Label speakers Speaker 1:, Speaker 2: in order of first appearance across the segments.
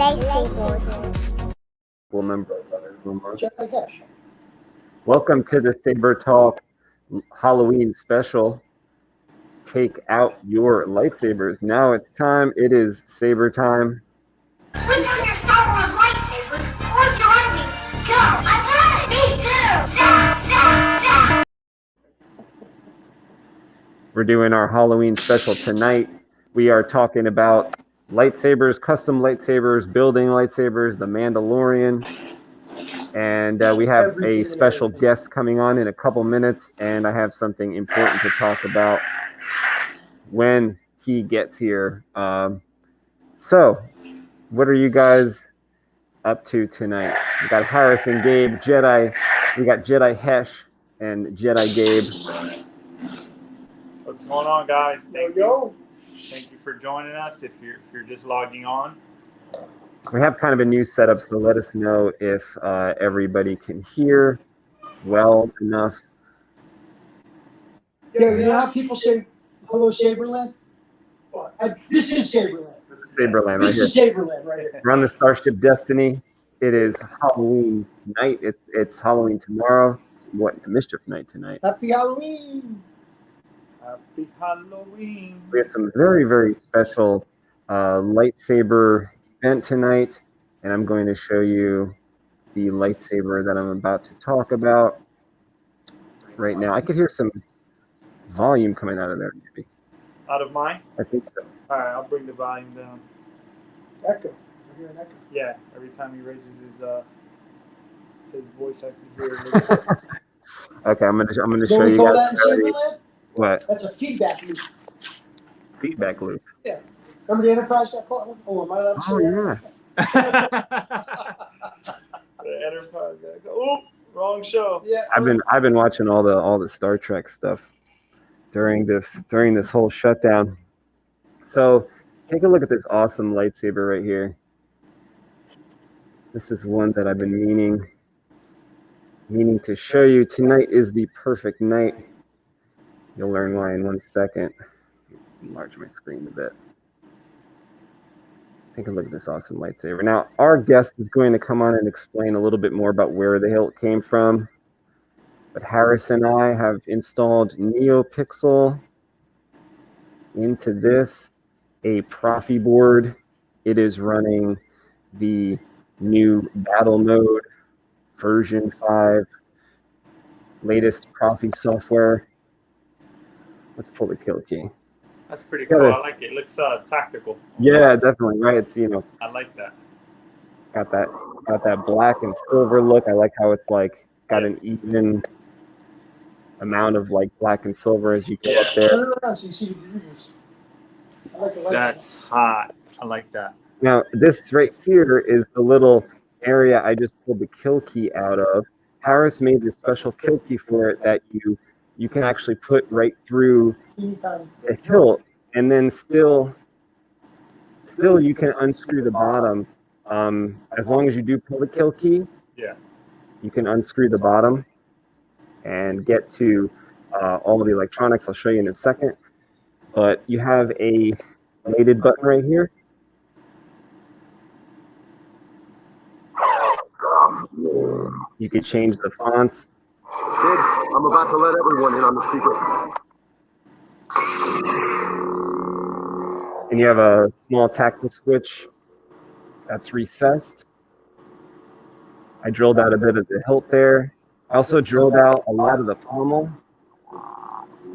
Speaker 1: lightsabers.
Speaker 2: Member of Welcome to the Saber Talk Halloween special. Take out your lightsabers. Now it's time. It is Saber time.
Speaker 1: Which of your Star Wars lightsabers was yours? Go! I got it! Me too! Zap, zap, zap.
Speaker 2: We're doing our Halloween special tonight. We are talking about lightsabers, custom lightsabers, building lightsabers, the Mandalorian. And we have a special guest coming on in a couple minutes, and I have something important to talk about when he gets here. So, what are you guys up to tonight? We got Harris and Gabe, Jedi. We got Jedi Hesh and Jedi Gabe.
Speaker 3: What's going on, guys? Thank you for joining us. If you're just logging on.
Speaker 2: We have kind of a new setup, so let us know if everybody can hear well enough.
Speaker 4: Yeah, you know how people say, hello, Saberland? This is Saberland.
Speaker 2: This is Saberland right here.
Speaker 4: This is Saberland right here.
Speaker 2: We're on the Starship Destiny. It is Halloween night. It's Halloween tomorrow. What mischief night tonight?
Speaker 4: Happy Halloween.
Speaker 3: Happy Halloween.
Speaker 2: We have some very, very special lightsaber event tonight, and I'm going to show you the lightsaber that I'm about to talk about right now. I could hear some volume coming out of there, maybe.
Speaker 3: Out of mine?
Speaker 2: I think so.
Speaker 3: All right, I'll bring the volume down.
Speaker 4: Echo. I hear an echo.
Speaker 3: Yeah, every time he raises his voice, I can hear it.
Speaker 2: Okay, I'm gonna
Speaker 4: Don't
Speaker 2: show
Speaker 4: we
Speaker 2: you
Speaker 4: call
Speaker 2: guys.
Speaker 4: that in Saberland?
Speaker 2: What?
Speaker 4: That's a feedback loop.
Speaker 2: Feedback loop.
Speaker 4: Yeah. Remember the Enterprise got caught? Oh, am I allowed to say
Speaker 2: Oh
Speaker 4: that?
Speaker 2: yeah.
Speaker 3: The Enterprise guy. Oh, wrong show.
Speaker 4: Yeah.
Speaker 2: I've been watching all the Star Trek stuff during this whole shutdown. So take a look at this awesome lightsaber right here. This is one that I've been meaning to show you. Tonight is the perfect night. You'll learn why in 1 second. Enlarge my screen a bit. Take a look at this awesome lightsaber. Now, our guest is going to come on and explain a little bit more about where the hilt came from. But Harris and I have installed NeoPixel into this, a Profi board. It is running the new battle mode, version 5, latest Profi software. Let's pull the kill key.
Speaker 3: That's pretty cool. I like it. It looks tactical.
Speaker 2: Yeah, definitely. Right. It's,
Speaker 3: I like that.
Speaker 2: Got that black and silver look. I like how it's like got an even amount of like black and silver as you get up there.
Speaker 4: Turn around so you see the grooves. I like the light.
Speaker 3: That's hot. I like that.
Speaker 2: Now, this right here is the little area I just pulled the kill key out of. Harris made this special kill key for it that you can actually put right through the hilt, and then still you can unscrew the bottom. As long as you do pull the kill key,
Speaker 3: yeah,
Speaker 2: you can unscrew the bottom and get to all of the electronics. I'll show you in a second. But you have a weighted button right here. You can change the fonts.
Speaker 5: Kid, I'm about to let everyone in on the secret.
Speaker 2: And you have a small tactile switch that's recessed. I drilled out a bit of the hilt there. I also drilled out a lot of the pommel.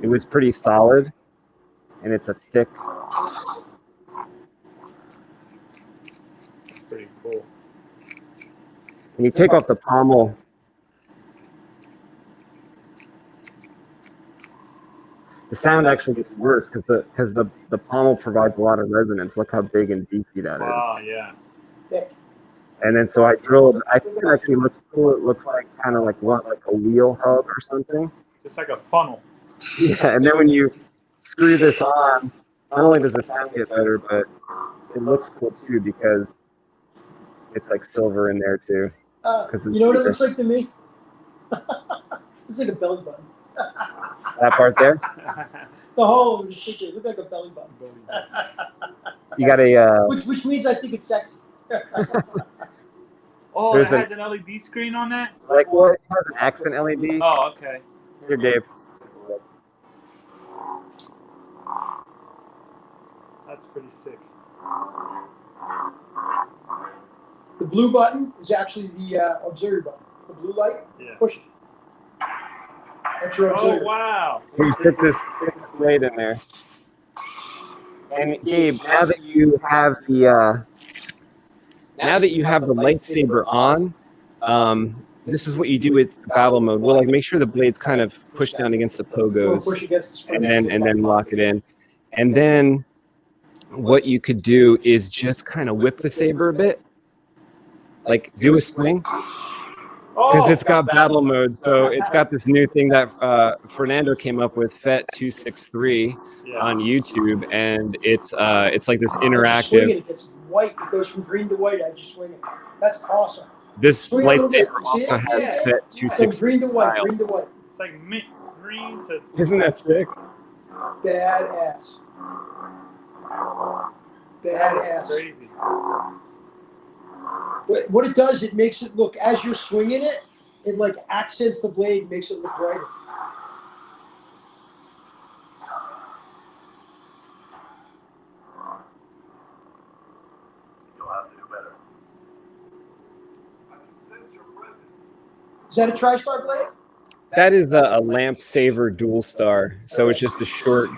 Speaker 2: It was pretty solid, and it's a thick.
Speaker 3: It's pretty cool.
Speaker 2: When you take off the pommel, the sound actually gets worse because the pommel provides a lot of resonance. Look how big and beefy that is.
Speaker 3: Wow, yeah.
Speaker 2: And then so I drilled. I think it actually looks cool. It looks like kind of like a wheel hub or something.
Speaker 3: Just like a funnel.
Speaker 2: Yeah, and then when you screw this on, not only does the sound get better, but it looks cool too because it's like silver in there too.
Speaker 4: You know what it looks like to me? Looks like a belly button.
Speaker 2: That part there.
Speaker 4: The whole picture looked like a belly button.
Speaker 2: You got a.
Speaker 4: Which means I think it's sexy.
Speaker 3: Oh,
Speaker 2: There's
Speaker 3: it has an LED screen on that?
Speaker 2: Like what? It has an accent LED.
Speaker 3: Oh, okay.
Speaker 2: Here, Gabe.
Speaker 3: That's pretty sick.
Speaker 4: The blue button is actually the auxiliary button. The blue light,
Speaker 3: Yeah.
Speaker 4: push it. That's your auxiliary.
Speaker 3: Oh, wow.
Speaker 2: We put this blade in there. And Gabe, now that you have the lightsaber on, this is what you do with battle mode. We'll like make sure the blade's kind of pushed down against the pogos,
Speaker 4: Push against the spring.
Speaker 2: and then lock it in. And then what you could do is just kind of whip the saber a bit, like do a swing, because it's got battle mode. So it's got this new thing that Fernando came up with, FET263 on YouTube, and it's like this interactive.
Speaker 4: It gets white. It goes from green to white. I just swing it. That's awesome.
Speaker 2: This lightsaber also has FET263
Speaker 4: So green to white.
Speaker 2: styles.
Speaker 4: Green to white.
Speaker 3: It's like mint green to...
Speaker 2: Isn't that sick?
Speaker 4: Badass.
Speaker 3: That's
Speaker 4: Badass.
Speaker 3: crazy.
Speaker 4: What it does, it makes it look, as you're swinging it, it like accents the blade, makes it look brighter.
Speaker 5: You'll have to do better. I can sense your presence.
Speaker 4: Is that a TriStar blade?
Speaker 2: That is a lamp saver dual star, so it's just a short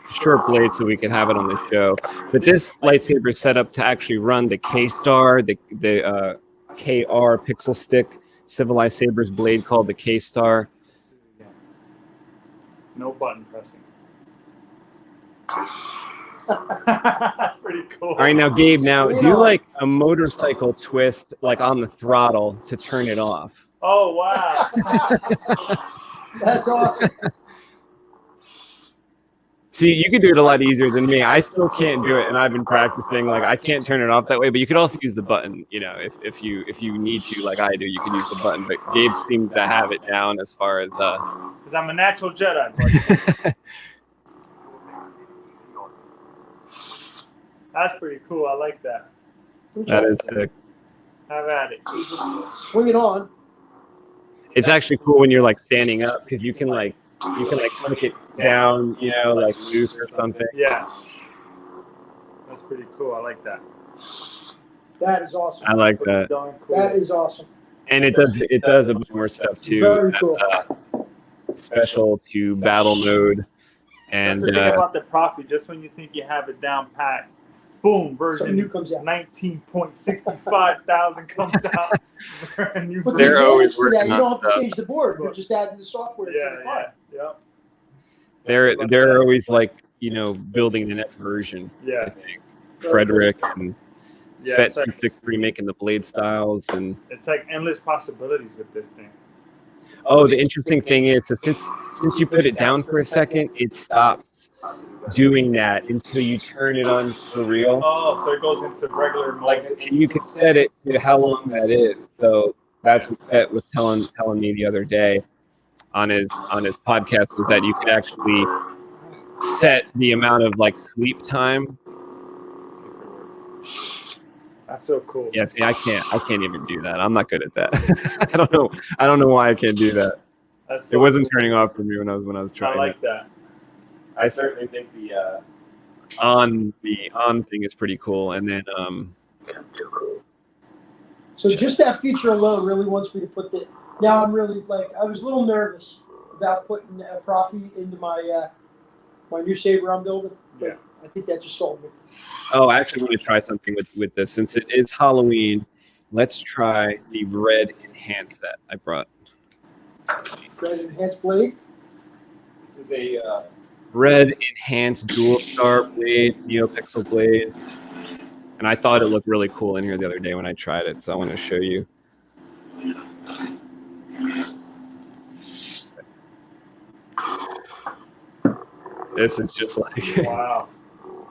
Speaker 2: blade, so we can have it on the show. But this lightsaber is set up to actually run the K-Star, the KR pixel stick civilized saber's blade called the K-Star.
Speaker 3: No button pressing. That's pretty cool.
Speaker 2: All right, now Gabe, now do like a motorcycle twist, like on the throttle to turn it off.
Speaker 3: Oh, wow.
Speaker 4: That's awesome.
Speaker 2: See, you can do it a lot easier than me. I still can't do it, and I've been practicing. Like, I can't turn it off that way, but you could also use the button. You know, if you need to, like I do, you can use the button. But Gabe seems to have it down as far as.
Speaker 3: Because I'm a natural Jedi. Buddy. That's pretty cool. I like that.
Speaker 2: That is sick.
Speaker 3: Have at it.
Speaker 4: Swing it on.
Speaker 2: It's actually cool when you're like standing up because you can like flick it down, you know, like loose or something.
Speaker 3: Yeah. That's pretty cool. I like that.
Speaker 4: That is awesome.
Speaker 2: I like that.
Speaker 3: Darn cool.
Speaker 4: That is awesome.
Speaker 2: And it does a bunch more stuff too.
Speaker 4: Very cool.
Speaker 2: That's special to battle mode. And
Speaker 3: that's the thing about the Prophet. Just when you think you have it down pat, boom, version
Speaker 4: Something new comes out.
Speaker 3: 19.65 thousand comes out. New
Speaker 4: But
Speaker 2: They're
Speaker 4: the
Speaker 2: always
Speaker 4: advantage to that,
Speaker 2: working
Speaker 4: you
Speaker 2: on
Speaker 4: don't have to
Speaker 2: stuff.
Speaker 4: change the board. You're just adding the software to the car.
Speaker 3: Yeah.
Speaker 2: they're always like, you know, building the next version.
Speaker 3: Yeah.
Speaker 2: I think Frederick and
Speaker 3: Yeah.
Speaker 2: FET
Speaker 3: It's like,
Speaker 2: 263 making the blade styles, and
Speaker 3: it's like endless possibilities with this thing.
Speaker 2: oh, the interesting thing is, so since you put it down for a second, it stops doing that until you turn it on for real.
Speaker 3: Oh, so it goes into regular mode.
Speaker 2: And you can set it to how long that is. So that's what FET was telling me the other day on his podcast, was that you could actually set the amount of like sleep time.
Speaker 3: That's so cool.
Speaker 2: Yeah, see, I can't even do that. I'm not good at that. I don't know why I can't do that.
Speaker 3: That's so
Speaker 2: It wasn't
Speaker 3: cool.
Speaker 2: turning off for me when I was trying.
Speaker 3: I like that.
Speaker 2: I certainly think the on thing is pretty cool, and then
Speaker 4: So just that feature alone really wants me to put the. Now I'm really like, I was a little nervous about putting a Profi into my my new saber I'm building, but
Speaker 3: Yeah.
Speaker 4: I think that just sold me.
Speaker 2: oh, I actually want to try something with this since it is Halloween. Let's try the red enhanced that I brought.
Speaker 4: Red enhanced blade.
Speaker 2: This is a red enhanced dual star blade, neopixel blade, and I thought it looked really cool in here the other day when I tried it, so I want to show you. This is just like
Speaker 3: Wow.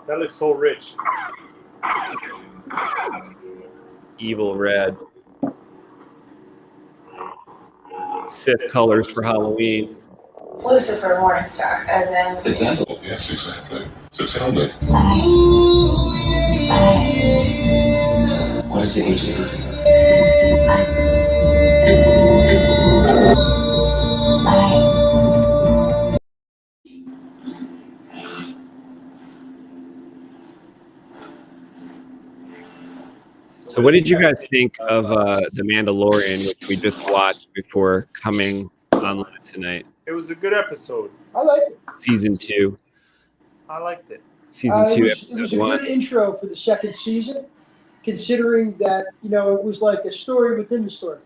Speaker 3: That looks so rich.
Speaker 2: evil red. Sith colors for Halloween.
Speaker 1: Lucifer Morningstar, as in.
Speaker 6: The devil, yes, exactly. So tell me, what What's the agency?
Speaker 2: So what did you guys think of The Mandalorian, which we just watched before coming online tonight?
Speaker 3: It was a good episode.
Speaker 4: I like it.
Speaker 2: Season 2.
Speaker 3: I liked it.
Speaker 2: Season 2,
Speaker 4: it was
Speaker 2: episode
Speaker 4: a
Speaker 2: 1.
Speaker 4: good intro for the second season, considering that it was like a story within the story.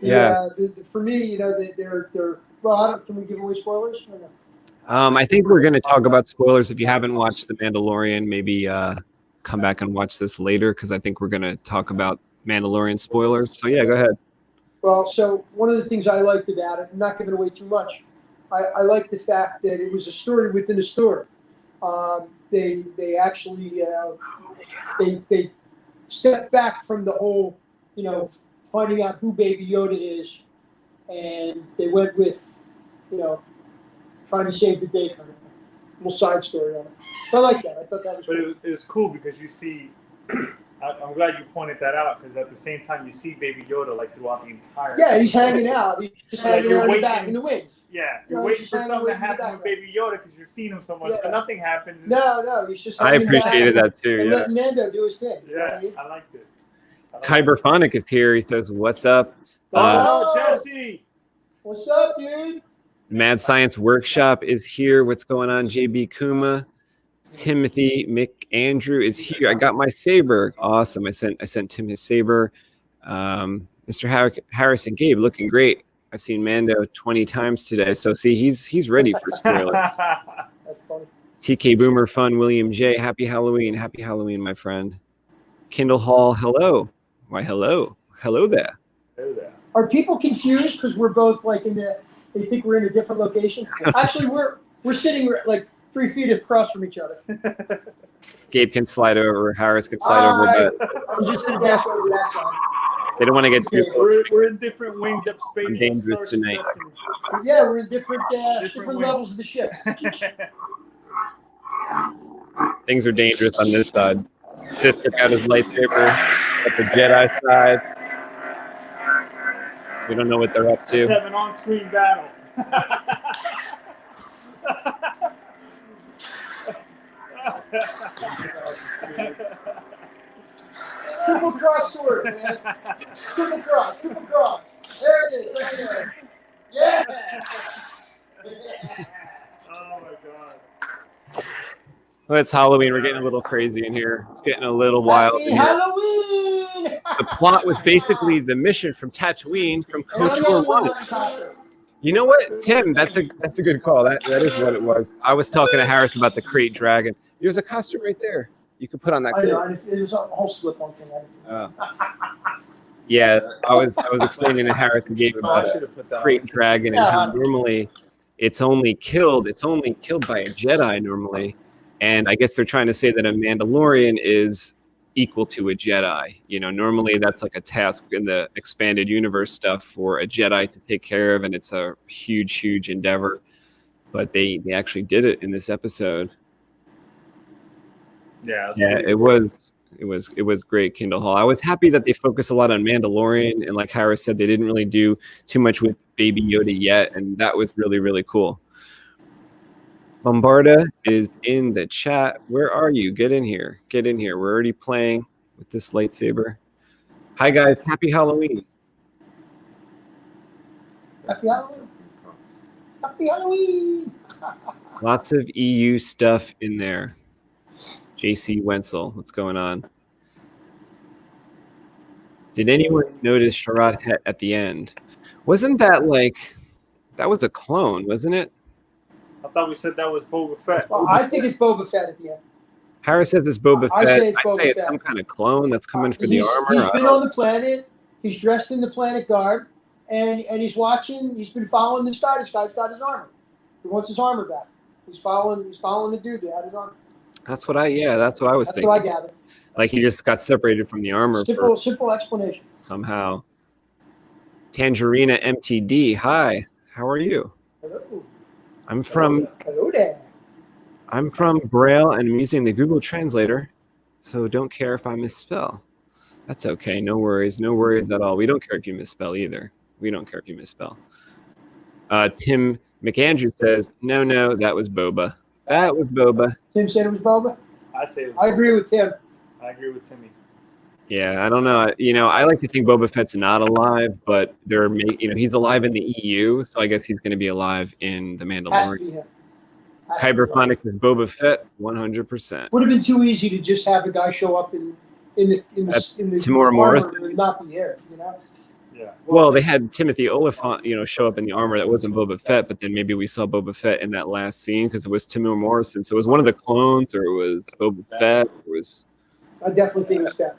Speaker 2: Yeah.
Speaker 4: For me, they're well. Can we give away spoilers? Or no?
Speaker 2: I think we're going to talk about spoilers. If you haven't watched The Mandalorian, maybe come back and watch this later, because I think we're going to talk about Mandalorian spoilers. So yeah, go ahead.
Speaker 4: Well, so one of the things I liked about it, I'm not giving away too much, I like the fact that it was a story within a story. They actually they stepped back from the whole finding out who Baby Yoda is, and they went with trying to save the day kind of thing. Little side story on it. So I like that. I thought that was
Speaker 3: But
Speaker 4: cool.
Speaker 3: it was cool because you see, I'm glad you pointed that out, because at the same time you see Baby Yoda like throughout the entire.
Speaker 4: Yeah, he's hanging out. He's just
Speaker 3: Like,
Speaker 4: hanging
Speaker 3: you're
Speaker 4: out in the
Speaker 3: waiting-
Speaker 4: back in the wings.
Speaker 3: Yeah,
Speaker 4: No,
Speaker 3: you're waiting
Speaker 4: he's
Speaker 3: for
Speaker 4: just
Speaker 3: something to
Speaker 4: hanging
Speaker 3: happen
Speaker 4: with
Speaker 3: with Baby Yoda because you're seeing him so much,
Speaker 4: Yeah.
Speaker 3: but nothing happens.
Speaker 4: No, he's just.
Speaker 2: I
Speaker 4: hanging back
Speaker 2: appreciated that too.
Speaker 4: And
Speaker 2: Yeah.
Speaker 4: let Mando do his thing.
Speaker 3: Yeah, I liked it.
Speaker 2: Kyberphonic is here. He says, "What's up?"
Speaker 3: Oh, Jesse!
Speaker 4: What's up, dude?
Speaker 2: Mad Science Workshop is here. What's going on? JB Kuma, Timothy McAndrew is here. I got my saber. Awesome. I sent Tim his saber. Mr. Harrison Gabe looking great. I've seen Mando 20 times today. So see, he's ready for spoilers.
Speaker 4: That's funny.
Speaker 2: TK Boomer Fun, William J. Happy Halloween. Happy Halloween, my friend. Kindle Hall, hello. Why, hello. Hello there.
Speaker 3: Hello there.
Speaker 4: Are people confused because we're both like they think we're in a different location? Actually, we're sitting like 3 feet across from each other.
Speaker 2: Gabe can slide over. Harris can slide over, but
Speaker 4: I'm just in the dash over that side.
Speaker 2: they don't want to get too close.
Speaker 3: We're in different wings of space.
Speaker 2: I'm dangerous tonight.
Speaker 4: Yeah, we're in different
Speaker 3: wings.
Speaker 4: levels of the ship.
Speaker 2: Things are dangerous on this side. Sith took out his lightsaber at the Jedi side. We don't know what they're up
Speaker 3: Let's
Speaker 2: to.
Speaker 3: have an on-screen battle.
Speaker 4: Triple cross sword, man. Triple cross. There it is, right there. Yeah.
Speaker 3: Oh my god.
Speaker 2: Well, it's Halloween. We're getting a little crazy in here. It's getting a little wild.
Speaker 4: Happy
Speaker 2: in here.
Speaker 4: Halloween!
Speaker 2: The plot was basically the mission from Tatooine from KOTOR 1. You know what, Tim? That's a good call. That is what it was. I was talking to Harris about the crate dragon. There's a costume right there. You could put on that.
Speaker 4: I
Speaker 2: Crate.
Speaker 4: know, it was a whole slip-on thing.
Speaker 2: Yeah, I was explaining to Harris and Gabe about
Speaker 3: I
Speaker 2: a
Speaker 3: should have put that
Speaker 2: crate
Speaker 3: on.
Speaker 2: dragon and how normally it's only killed by a Jedi normally, and I guess they're trying to say that a Mandalorian is equal to a Jedi. Normally that's like a task in the expanded universe stuff for a Jedi to take care of, and it's a huge endeavor. But they actually did it in this episode.
Speaker 3: Yeah.
Speaker 2: It was great, Kindle Hall. I was happy that they focused a lot on Mandalorian, and like Harris said, they didn't really do too much with Baby Yoda yet, and that was really cool. Bombarda is in the chat. Where are you? Get in here. We're already playing with this lightsaber. Hi guys, happy Halloween.
Speaker 4: Happy Halloween. Happy Halloween.
Speaker 2: Lots of EU stuff in there. JC Wenzel, what's going on? Did anyone notice Sharad Het at the end? Wasn't that that was a clone, wasn't it?
Speaker 3: I thought we said that was Boba Fett.
Speaker 4: Well, I think it's Boba Fett at the end.
Speaker 2: Harris says it's Boba Fett.
Speaker 4: I say it's Boba Fett.
Speaker 2: Some kind of clone that's coming for the armor.
Speaker 4: He's been on the planet. He's dressed in the planet garb, and he's watching. He's been following this guy. This guy's got his armor. He wants his armor back. He's following the dude that had his armor.
Speaker 2: That's what I was
Speaker 4: That's
Speaker 2: thinking.
Speaker 4: what I gathered.
Speaker 2: Like he just got separated from the armor
Speaker 4: Simple explanation.
Speaker 2: somehow. Tangerina MTD, hi. How are you?
Speaker 4: Hello.
Speaker 2: I'm from
Speaker 4: Hello there.
Speaker 2: Braille and I'm using the Google Translator, so don't care if I misspell. That's okay. No worries. No worries at all. We don't care if you misspell either. We don't care if you misspell. Tim McAndrew says, no, that was Boba. That was Boba.
Speaker 4: Tim said it was Boba.
Speaker 3: I say it was
Speaker 4: I agree with Tim.
Speaker 3: I agree with Timmy.
Speaker 2: Yeah, I don't know. You know, I like to think Boba Fett's not alive, but he's alive in the EU, so I guess he's going to be alive in the
Speaker 4: Has to
Speaker 2: Mandalorian.
Speaker 4: be him. Has to be
Speaker 2: Kyberphonics is Boba Fett, 100%.
Speaker 4: Would have been too easy to just have a guy show up in the
Speaker 2: Tamora
Speaker 4: armor
Speaker 2: Morrison.
Speaker 4: and not be here, you know?
Speaker 3: Yeah.
Speaker 2: Well, they had Timothy Oliphant, show up in the armor that wasn't Boba Fett, but then maybe we saw Boba Fett in that last scene because it was Tamora Morrison. So it was one of the clones, or it was Boba Fett, or it was
Speaker 4: I definitely think it's that.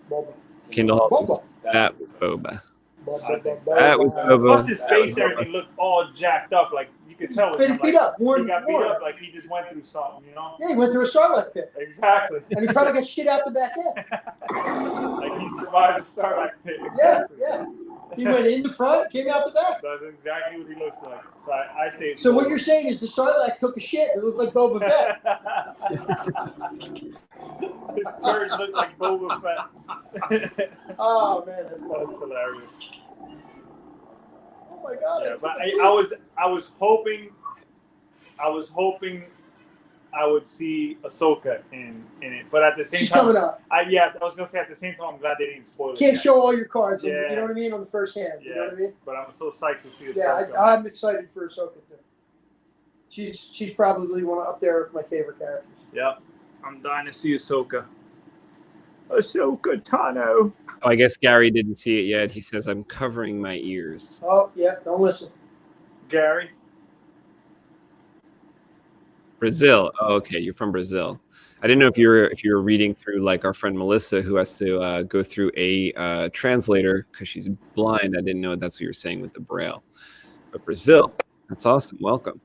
Speaker 4: Boba.
Speaker 2: Kendall Hall.
Speaker 4: Boba.
Speaker 2: That was Boba.
Speaker 4: Boba.
Speaker 2: That was Boba.
Speaker 3: Plus his
Speaker 2: That
Speaker 3: face
Speaker 2: was
Speaker 3: and
Speaker 2: Boba.
Speaker 3: everything looked all jacked up. Like you could tell.
Speaker 4: Been beat up.
Speaker 3: He got beat up like he just went through something,
Speaker 4: Yeah, he went through a Sarlacc pit.
Speaker 3: Exactly.
Speaker 4: And he probably got shit out the back end.
Speaker 3: Like he survived the Starlight pit. Exactly.
Speaker 4: Yeah. He went in the front, came out the back.
Speaker 3: That's exactly what he looks like. So I say it's
Speaker 4: So what
Speaker 3: Boba.
Speaker 4: you're saying is the Sarlacc took a shit. It looked like Boba Fett.
Speaker 3: His turds look like Boba Fett.
Speaker 4: Oh man, that's funny.
Speaker 3: That's hilarious.
Speaker 4: Oh my god.
Speaker 3: Yeah,
Speaker 4: that's
Speaker 3: but
Speaker 4: what
Speaker 3: I was hoping I would see Ahsoka in it, but at the same
Speaker 4: She's
Speaker 3: time,
Speaker 4: coming up.
Speaker 3: I was gonna say at the same time, I'm glad they didn't spoil it.
Speaker 4: Can't
Speaker 3: yet.
Speaker 4: show all your cards,
Speaker 3: Yeah.
Speaker 4: you know what I mean, on the first hand. You know what I mean?
Speaker 3: But I'm so psyched to see
Speaker 4: Yeah,
Speaker 3: Ahsoka.
Speaker 4: I'm excited for Ahsoka too. She's probably one up there with my favorite characters.
Speaker 3: Yep, I'm dying to see Ahsoka. Ahsoka Tano.
Speaker 2: Oh, I guess Gary didn't see it yet. He says, I'm covering my ears.
Speaker 4: Oh yeah, don't listen.
Speaker 3: Gary.
Speaker 2: Brazil. Oh, okay. You're from Brazil. I didn't know if you were reading through like our friend Melissa, who has to go through a translator because she's blind. I didn't know that's what you were saying with the Braille. But Brazil, that's awesome. Welcome.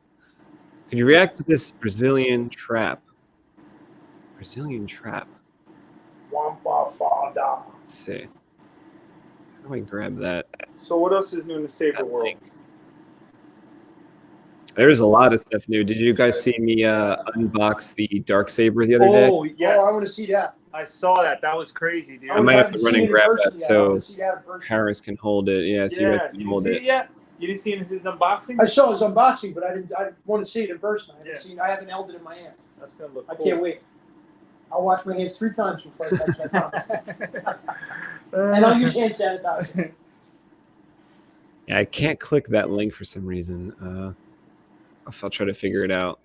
Speaker 2: Could you react to this Brazilian trap? Brazilian trap.
Speaker 3: Wampa Fada.
Speaker 2: Let's see. How do I grab that?
Speaker 3: So what else is new in the Saber world?
Speaker 2: link? There's a lot of stuff new. Did you guys see me unbox the Darksaber the other day?
Speaker 3: Oh yes,
Speaker 4: Oh, I want to see that.
Speaker 3: I saw that. That was crazy, dude.
Speaker 2: I might have to run and grab that
Speaker 4: I
Speaker 2: so
Speaker 4: want to see that in person.
Speaker 2: Harris can hold it. Yeah, so you guys
Speaker 3: Yeah,
Speaker 2: can
Speaker 3: you didn't
Speaker 2: hold
Speaker 3: see
Speaker 2: it.
Speaker 3: it yet? You didn't see his unboxing?
Speaker 4: I saw his unboxing, but I want to see it in person. I haven't held it in my hands.
Speaker 3: That's gonna look
Speaker 4: I
Speaker 3: cool.
Speaker 4: can't wait. I'll wash my hands 3 times before I touch that promise. And I'll use hand sanitizer.
Speaker 2: Yeah, I can't click that link for some reason. I'll try to figure it out.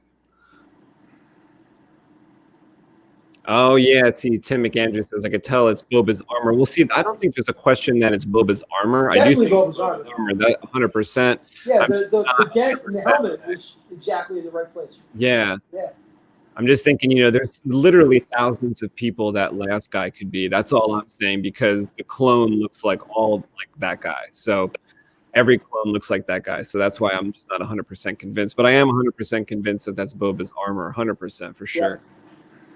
Speaker 2: Oh yeah, see, Tim McAndrew says I could tell it's Boba's armor. We'll see. I don't think there's a question that it's Boba's armor.
Speaker 4: Definitely
Speaker 2: I do think
Speaker 4: Boba's armor.
Speaker 2: That 100%.
Speaker 4: Yeah,
Speaker 2: I'm
Speaker 4: the dent in the
Speaker 2: 100%
Speaker 4: helmet was exactly in the right place.
Speaker 2: Yeah.
Speaker 4: Yeah.
Speaker 2: I'm just thinking, there's literally thousands of people that last guy could be. That's all I'm saying, because the clone looks like all like that guy. So every clone looks like that guy. So that's why I'm just not 100% convinced. But I am 100% convinced that that's Boba's armor, 100% for sure.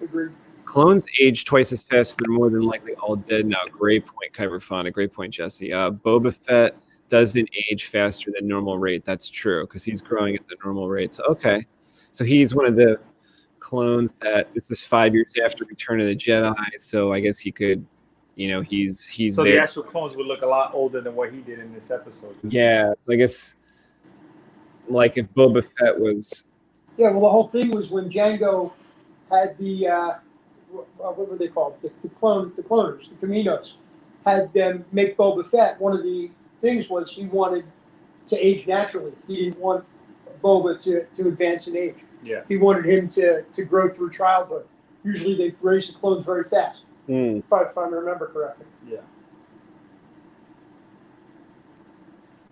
Speaker 4: Yeah. Agreed.
Speaker 2: Clones age twice as fast. They're more than likely all dead now. Great point, Kyberphonic. Great point, Jesse. Boba Fett doesn't age faster than normal rate. That's true, because he's growing at the normal rates. Okay. So he's one of the clones that this is 5 years after Return of the Jedi. So I guess he could, he's
Speaker 3: So
Speaker 2: there.
Speaker 3: the actual clones would look a lot older than what he did in this episode.
Speaker 2: Yeah. So I guess like if Boba Fett was.
Speaker 4: Yeah, well, the whole thing was when Django had the what were they called? The cloners, the Caminos, had them make Boba Fett. One of the things was he wanted to age naturally. He didn't want Boba to advance in age.
Speaker 3: Yeah.
Speaker 4: He wanted him to grow through childhood. Usually they raise the clones very fast, if I remember correctly.
Speaker 3: Yeah.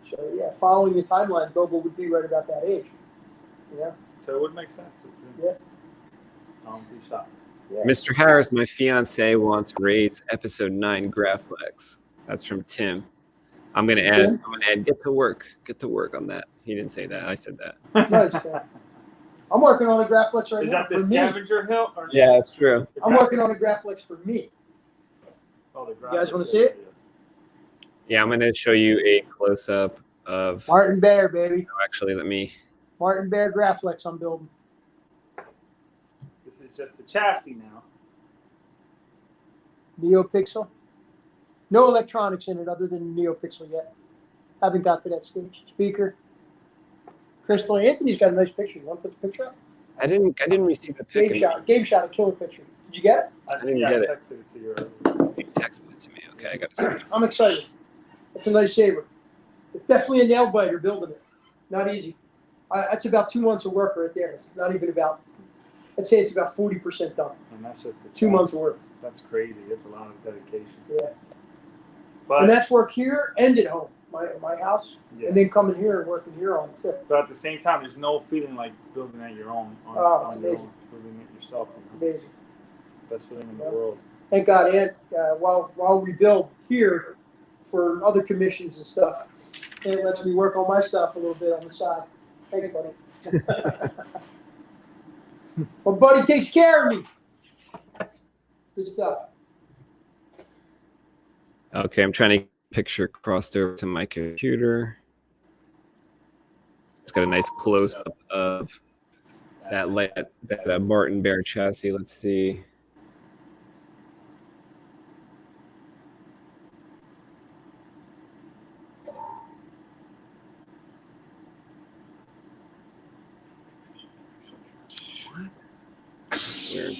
Speaker 4: So yeah, following the timeline, Boba would be right about that age. Yeah.
Speaker 3: So it would make sense.
Speaker 4: Yeah.
Speaker 3: Don't be shocked.
Speaker 4: Yeah.
Speaker 2: Mr. Harris, my fiance wants Ray's episode 9 Graflex. That's from Tim. I'm gonna add get to work on that. He didn't say that. I said that.
Speaker 4: Nice. I'm working on a Graflex right
Speaker 3: Is
Speaker 4: now
Speaker 3: that the
Speaker 4: for me.
Speaker 3: scavenger hill? Or
Speaker 2: Yeah, that's true.
Speaker 4: I'm working on a Graflex for me.
Speaker 3: Oh, the
Speaker 4: You guys wanna see it?
Speaker 2: Yeah, I'm gonna show you a close up of.
Speaker 4: Martin Bear, baby.
Speaker 2: Actually, let me.
Speaker 4: Martin Bear Graflex I'm building.
Speaker 3: This is just the chassis now.
Speaker 4: Neopixel. No electronics in it other than neopixel yet. Haven't got to that stage. Speaker. Crystal Anthony's got a nice picture. You want to put the picture up?
Speaker 2: I didn't receive the pic.
Speaker 4: Game shot, a killer picture. Did you get it?
Speaker 3: I
Speaker 2: didn't get it.
Speaker 3: I texted it to you earlier.
Speaker 2: You texted it to me. Okay, I got to see.
Speaker 4: I'm excited. It's a nice saber. It's definitely a nail biter building it. Not easy. That's about 2 months of work right there. It's not even about, I'd say it's about 40% done.
Speaker 3: And that's just the
Speaker 4: 2 months of work.
Speaker 3: That's crazy. It's a lot of dedication.
Speaker 4: Yeah.
Speaker 3: But,
Speaker 4: And that's work here and at home, my house.
Speaker 3: yeah.
Speaker 4: And then coming here and working here on it too.
Speaker 3: But at the same time, there's no feeling like building at your own.
Speaker 4: It's
Speaker 3: on your
Speaker 4: amazing.
Speaker 3: own, building it yourself. You know?
Speaker 4: Amazing.
Speaker 3: Best feeling in the
Speaker 4: Yeah.
Speaker 3: world.
Speaker 4: Thank God, and while we build here for other commissions and stuff, it lets me work on my stuff a little bit on the side. Thank you, buddy. My buddy takes care of me. Good stuff.
Speaker 2: Okay, I'm trying to picture crossed over to my computer. It's got a nice close up of that Martin Bear chassis. Let's see. What? That's weird.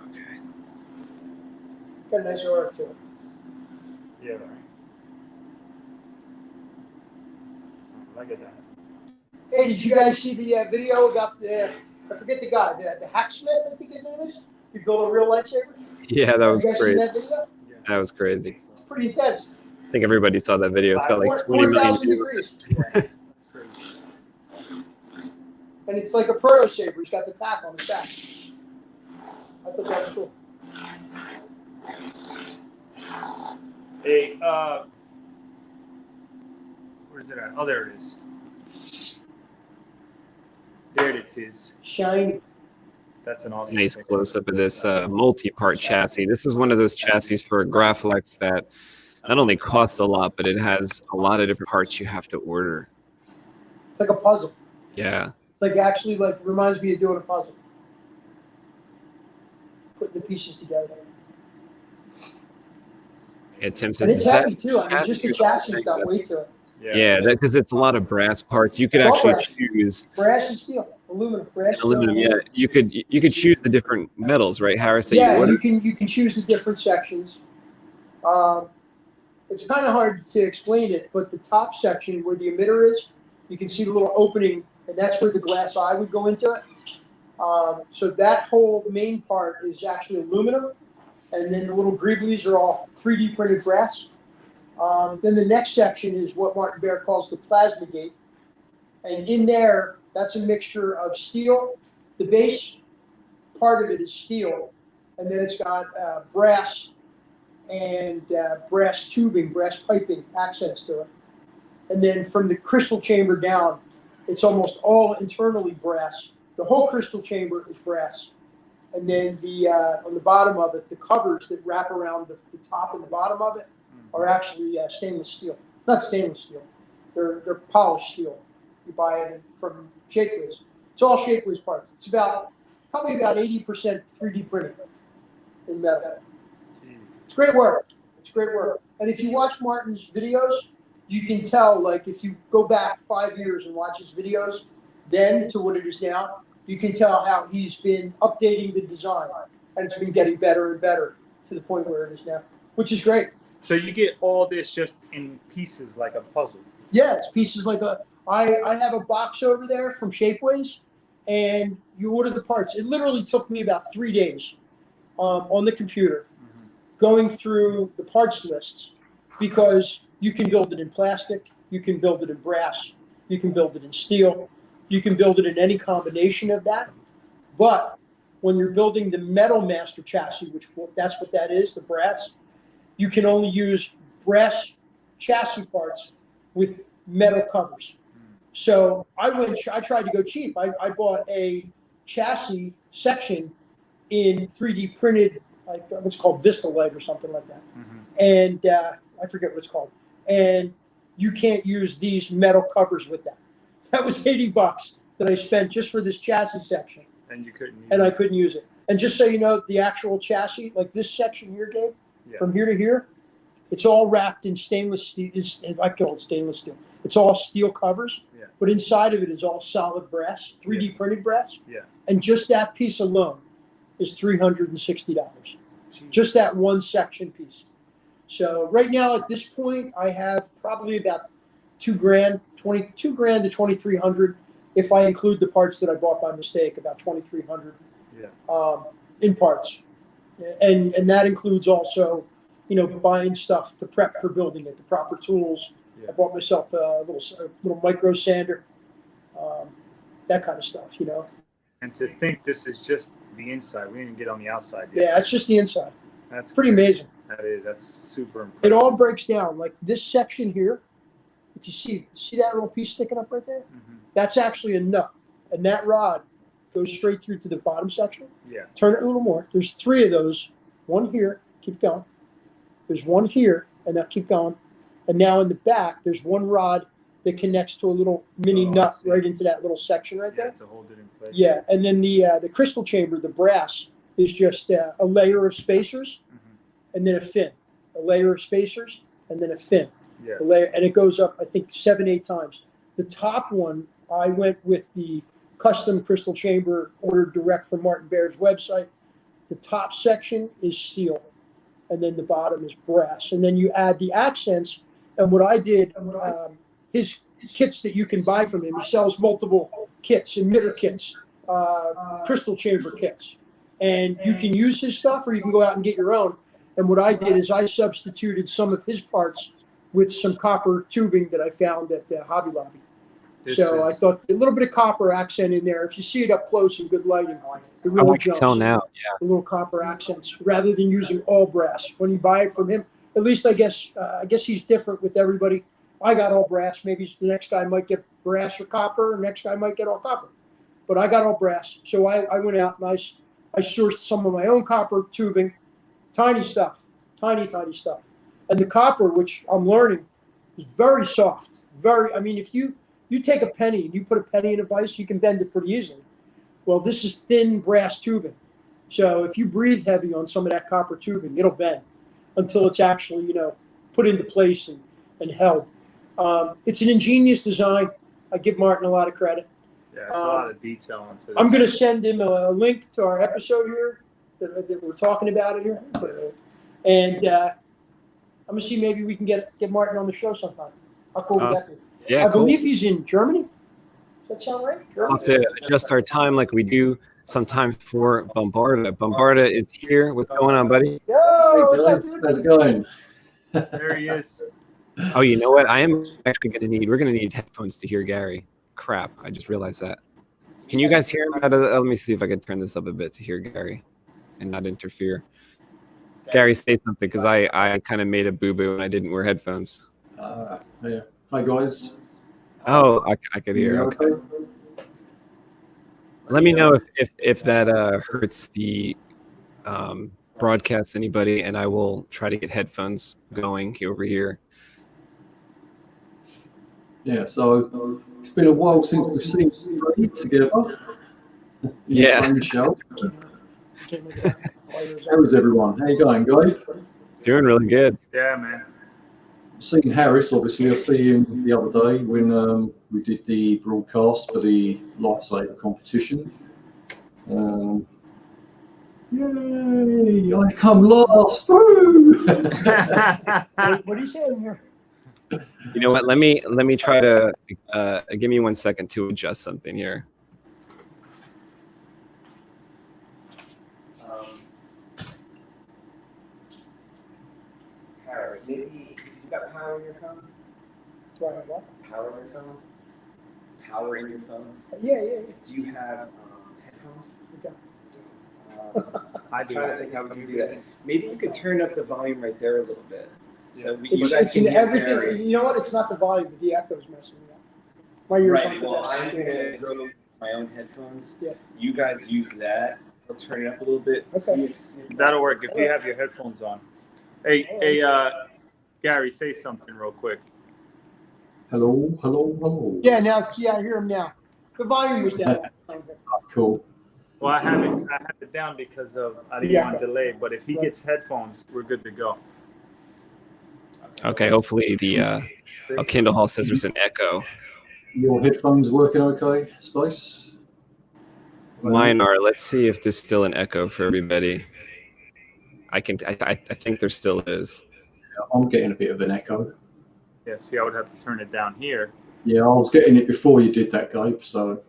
Speaker 2: Okay.
Speaker 4: Got a nice aura to it.
Speaker 3: Yeah, right. I get that.
Speaker 4: Hey, did you guys see the video about the, I forget the guy, the hacksmith, I think his name is? He built a real lightsaber?
Speaker 2: Yeah, that was
Speaker 4: You guys seen
Speaker 2: great.
Speaker 4: that video?
Speaker 3: Yeah.
Speaker 2: That was crazy.
Speaker 4: It's pretty intense.
Speaker 2: I think everybody saw that video. It's got like 20 million
Speaker 4: 4,000
Speaker 2: views.
Speaker 4: degrees.
Speaker 3: Yeah, that's crazy.
Speaker 4: And it's like a proto saber. He's got the pack on his back. I thought that was cool.
Speaker 3: Hey, where's it at? Oh, there it is. There it is.
Speaker 4: Shiny.
Speaker 3: That's an awesome
Speaker 2: Nice
Speaker 3: picture.
Speaker 2: close up of this multi-part chassis. This is one of those chassis for Graflex that not only costs a lot, but it has a lot of different parts you have to order.
Speaker 4: It's like a puzzle.
Speaker 2: Yeah.
Speaker 4: It's like actually like reminds me of doing a puzzle. Putting the pieces together.
Speaker 2: Yeah, Tim
Speaker 4: And
Speaker 2: says
Speaker 4: it's heavy too. I mean, just the chassis got weight to it.
Speaker 2: Yeah, because it's a lot of brass parts. You could
Speaker 4: All
Speaker 2: actually
Speaker 4: brass.
Speaker 2: choose
Speaker 4: Brass and steel. Aluminum. Brass,
Speaker 2: aluminum.
Speaker 4: steel,
Speaker 2: Yeah, you could choose the different metals, right, Harris? That
Speaker 4: Yeah,
Speaker 2: you order?
Speaker 4: you can choose the different sections. It's kind of hard to explain it, but the top section where the emitter is, you can see the little opening, and that's where the glass eye would go into it. So that whole main part is actually aluminum, and then the little greeblies are all 3D printed brass. Then the next section is what Martin Bear calls the plasma gate, and in there, that's a mixture of steel. The base part of it is steel, and then it's got brass and brass tubing, brass piping accents to it. And then from the crystal chamber down, it's almost all internally brass. The whole crystal chamber is brass. And then the on the bottom of it, the covers that wrap around the top and the bottom of it are actually stainless steel. Not stainless steel. They're polished steel. You buy it from Shapeways. It's all Shapeways parts. It's probably about 80% 3D printing in metal. It's great work. It's great work. And if you watch Martin's videos, you can tell, like, if you go back 5 years and watch his videos, then to what it is now, you can tell how he's been updating the design. And it's been getting better and better to the point where it is now, which is great.
Speaker 3: So you get all this just in pieces like a puzzle.
Speaker 4: Yeah, it's pieces like I have a box over there from Shapeways, and you order the parts. It literally took me about 3 days on the computer going through the parts lists, because you can build it in plastic, you can build it in brass, you can build it in steel, you can build it in any combination of that. But when you're building the Metal Master chassis, which that's what that is, the brass, you can only use brass chassis parts with metal covers. So I tried to go cheap. I bought a chassis section in 3D printed, like what's called Vista Light or something like that. And I forget what it's called. And you can't use these metal covers with that. That was $80 that I spent just for this chassis section.
Speaker 3: And you couldn't use
Speaker 4: And I
Speaker 3: it.
Speaker 4: couldn't use it. And just so you know, the actual chassis, like this section here, Gabe,
Speaker 3: Yeah.
Speaker 4: from here to here, it's all wrapped in stainless steel. I call it stainless steel. It's all steel covers,
Speaker 3: Yeah.
Speaker 4: but inside of it is all solid brass, 3D printed brass.
Speaker 3: Yeah.
Speaker 4: And just that piece alone is $360. Just that one section piece. So right now at this point, I have probably about $2,000 to $2,300 if I include the parts that I bought by mistake, about $2,300 in parts, and that includes also, buying stuff to prep for building it, the proper tools.
Speaker 3: Yeah.
Speaker 4: I bought myself a little micro sander, that kind of stuff,
Speaker 3: And to think this is just the inside, we didn't get on the outside yet.
Speaker 4: Yeah, it's just the inside.
Speaker 3: That's
Speaker 4: Pretty amazing.
Speaker 3: That's super impressive.
Speaker 4: It all breaks down like this section here. If you see that little piece sticking up right there, that's actually a nut, and that rod goes straight through to the bottom section.
Speaker 3: Yeah.
Speaker 4: Turn it a little more. There's 3 of those. One here. Keep going. There's one here, and now keep going. And now in the back, there's one rod that connects to a little mini nut right into that little section right there.
Speaker 3: To hold it in place.
Speaker 4: Yeah, and then the crystal chamber, the brass, is just a layer of spacers, and then a fin. A layer of spacers, and then a fin.
Speaker 3: Yeah.
Speaker 4: A layer, and it goes up, I think, 7-8 times. The top one, I went with the custom crystal chamber ordered direct from Martin Baird's website. The top section is steel, and then the bottom is brass. And then you add the accents. And what I did, his kits that you can buy from him, he sells multiple kits, emitter kits, crystal chamber kits. And you can use his stuff or you can go out and get your own. And what I did is I substituted some of his parts with some copper tubing that I found at Hobby Lobby. I thought a little bit of copper accent in there. If you see it up close in good lighting, it really
Speaker 2: I can
Speaker 4: jumps.
Speaker 2: tell now. Yeah.
Speaker 4: The little copper accents rather than using all brass. When you buy it from him, at least I guess he's different with everybody. I got all brass. Maybe the next guy might get brass or copper, and the next guy might get all copper. But I got all brass. So I went out and I sourced some of my own copper tubing, tiny stuff, tiny stuff. And the copper, which I'm learning, is very soft. If you take a penny and you put a penny in a vise, you can bend it pretty easily. Well, this is thin brass tubing. So if you breathe heavy on some of that copper tubing, it'll bend until it's actually, put into place and held. It's an ingenious design. I give Martin a lot of credit.
Speaker 3: Yeah, it's a lot of detail into this.
Speaker 4: I'm going to send him a link to our episode here that we're talking about it here. And I'm going to see maybe we can get Martin on the show sometime. How cool would that be?
Speaker 2: Yeah,
Speaker 4: I believe he's in Germany. Does that sound right?
Speaker 2: We'll have to adjust our time like we do sometimes for Bombarda. Bombarda is here. What's going on, buddy?
Speaker 4: Yo,
Speaker 6: Hey, guys, how's it going?
Speaker 3: There he is.
Speaker 2: Oh, you know what? I am actually we're going to need headphones to hear Gary. Crap, I just realized that. Can you guys hear him? Let me see if I can turn this up a bit to hear Gary and not interfere. Gary, say something because I kind of made a boo-boo and I didn't wear headphones.
Speaker 6: Yeah. Hi, guys.
Speaker 2: Oh, I could hear. Okay. Let me know if that hurts the broadcast anybody, and I will try to get headphones going over here.
Speaker 6: Yeah, so it's been a while since we've seen three together.
Speaker 2: Yeah.
Speaker 6: On the show. How is everyone? How you going, guys?
Speaker 2: Doing really good.
Speaker 3: Yeah, man.
Speaker 6: Seen Harris, obviously. I see him the other day when we did the broadcast for the lightsaber competition. Yay! I come last. Woo!
Speaker 4: What are you saying here?
Speaker 2: You know what? Let me try to give me 1 second to adjust something here.
Speaker 7: Harris, maybe you got power in your phone?
Speaker 4: Do I have what?
Speaker 7: Power in your phone? Power in your phone?
Speaker 4: Yeah.
Speaker 7: Do you have headphones?
Speaker 4: Okay.
Speaker 3: I
Speaker 7: I'm
Speaker 3: do.
Speaker 7: trying to think how we can do that. Maybe you could turn up the volume right there a little bit. So you
Speaker 4: It's
Speaker 7: guys can
Speaker 4: in
Speaker 7: hear
Speaker 4: everything.
Speaker 7: Gary.
Speaker 4: You know what? It's not the volume, but the echo's messing me up. My ears
Speaker 7: Right,
Speaker 4: aren't the
Speaker 7: well,
Speaker 4: best.
Speaker 7: I'm going to go my own headphones.
Speaker 4: Yeah.
Speaker 7: You guys use that. I'll turn it up a little bit.
Speaker 4: Okay.
Speaker 7: See if
Speaker 3: That'll work if you have your headphones on. Hey, Gary, say something real quick.
Speaker 6: Hello.
Speaker 4: Yeah, I hear him now. The volume was down.
Speaker 6: Cool.
Speaker 3: Well, I have it down because of I didn't want delay. But if he gets headphones, we're good to go.
Speaker 2: Okay, hopefully the Kindle Hall says there's an echo.
Speaker 6: Your headphones working okay, Space?
Speaker 2: Mine are. Let's see if there's still an echo for everybody. I think there still is.
Speaker 6: I'm getting a bit of an echo.
Speaker 3: Yeah, see, I would have to turn it down here.
Speaker 6: Yeah, I was getting it before you did that, Gabe, so.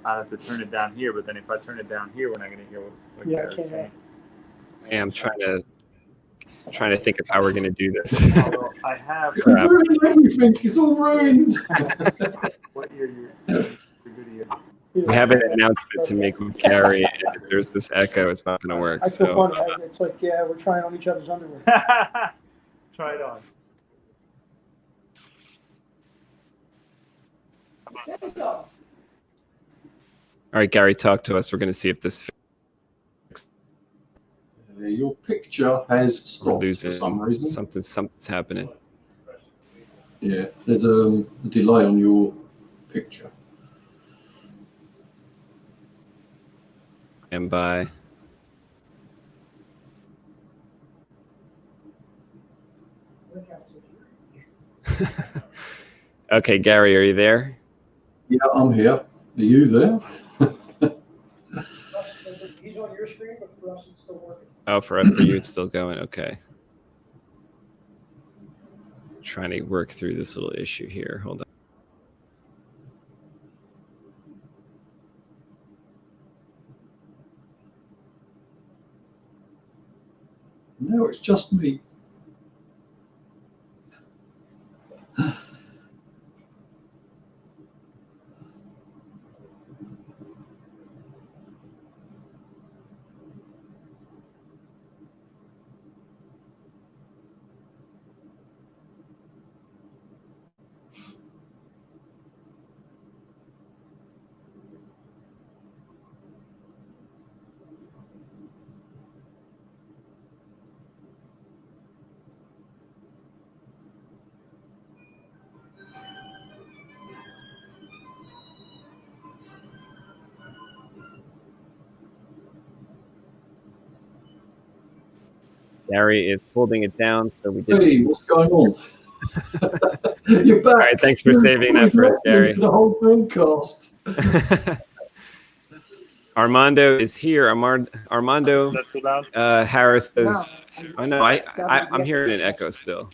Speaker 3: I have to turn it down here, but then if I turn it down here, we're not going to hear what Gary's saying.
Speaker 2: I am trying to think of how we're going to do this.
Speaker 3: Although I have.
Speaker 6: Everything is all ruined.
Speaker 3: What year you're good year?
Speaker 2: We have an announcement to make with Gary, and if there's this echo, it's not going to work.
Speaker 4: I feel funny. It's like, yeah, we're trying on each other's underwear.
Speaker 3: Try it on.
Speaker 2: All right, Gary, talk to us. We're going to see if this fixes.
Speaker 6: Your picture has stopped for some reason.
Speaker 2: Something's happening.
Speaker 6: Yeah, there's a delay on your picture.
Speaker 2: And by. Okay, Gary, are you there?
Speaker 6: Yeah, I'm here. Are you there?
Speaker 4: He's on your screen, but for us, it's still working.
Speaker 2: Oh, for you, it's still going. Okay. Trying to work through this little issue here. Hold on.
Speaker 6: No, it's just me.
Speaker 2: Gary is holding it down, so we did.
Speaker 6: Hey, what's going on? You're back.
Speaker 2: All right, thanks for saving that for us, Gary.
Speaker 6: The whole broadcast.
Speaker 2: Armando is here. Armando Harris says, "Oh no, I'm hearing an echo still.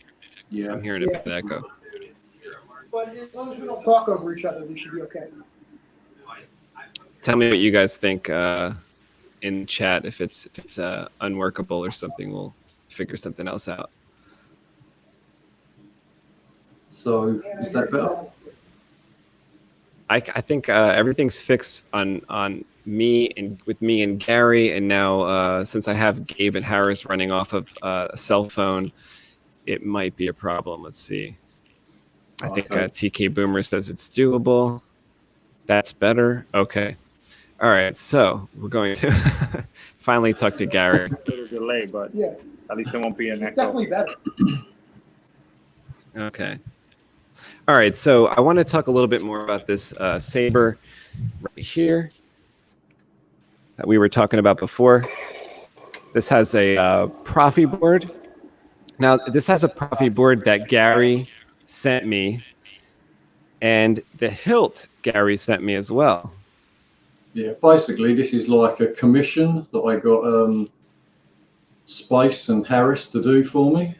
Speaker 6: Yeah,
Speaker 2: I'm hearing a bit of an echo."
Speaker 4: But as long as we don't talk over each other, we should be okay.
Speaker 2: Tell me what you guys think in chat. If it's unworkable or something, we'll figure something else out.
Speaker 6: So is that better?
Speaker 2: I think everything's fixed on me and with me and Gary, and now since I have Gabe and Harris running off of a cell phone, it might be a problem. Let's see. I think TK Boomer says it's doable. That's better. Okay. All right. So we're going to finally talk to Gary.
Speaker 3: There's a delay, but
Speaker 4: Yeah,
Speaker 3: at least it won't be an echo.
Speaker 4: definitely better.
Speaker 2: Okay. All right. So I want to talk a little bit more about this SABER right here that we were talking about before. This has a Profi board. Now, this has a Profi board that Gary sent me, and the hilt Gary sent me as well.
Speaker 6: Yeah, basically this is like a commission that I got Space and Harris to do for me.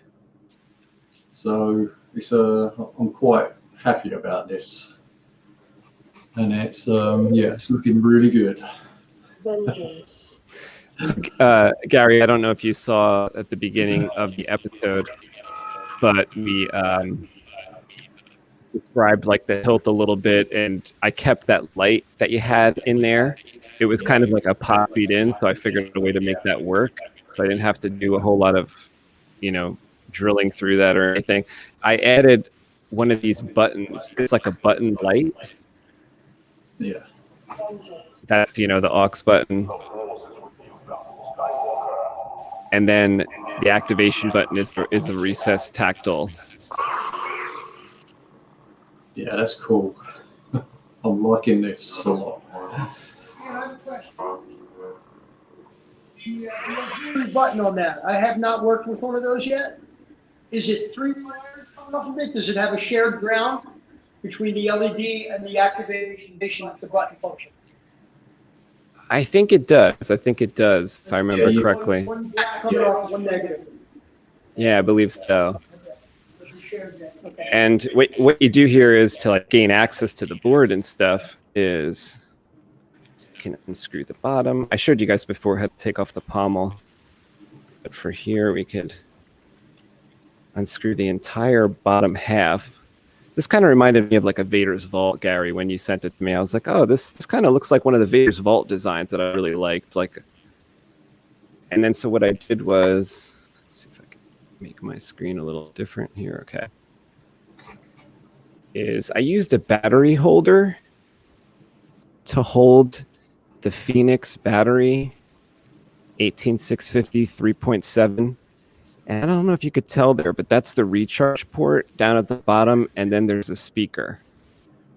Speaker 6: So it's I'm quite happy about this, and it's yeah, it's looking really good.
Speaker 2: Gary, I don't know if you saw at the beginning of the episode, but we described like the hilt a little bit, and I kept that light that you had in there. It was kind of like a epoxied in, so I figured a way to make that work, so I didn't have to do a whole lot of, drilling through that or anything. I added one of these buttons. It's like a button light.
Speaker 6: Yeah.
Speaker 2: That's the aux button. And then the activation button is a recessed tactile.
Speaker 6: Yeah, that's cool. I'm liking this a lot.
Speaker 4: Yeah, I have a question. The auxiliary button on that, I have not worked with one of those yet. Is it 3 wires coming off of it? Does it have a shared ground between the LED and the activation of the button function?
Speaker 2: I think it does. I think it does, if I remember correctly.
Speaker 4: One black coming off, one negative.
Speaker 2: Yeah, I believe so.
Speaker 4: Okay. There's a shared ground. Okay.
Speaker 2: And what you do here is to like gain access to the board and stuff is you can unscrew the bottom. I showed you guys before how to take off the pommel. But for here, we could unscrew the entire bottom half. This kind of reminded me of like a Vader's Vault, Gary, when you sent it to me. I was like, oh, this kind of looks like one of the Vader's Vault designs that I really liked. And then so what I did was, let's see if I can make my screen a little different here. Okay. Is I used a battery holder to hold the Phoenix battery 18650 3.7. And I don't know if you could tell there, but that's the recharge port down at the bottom, and then there's a speaker.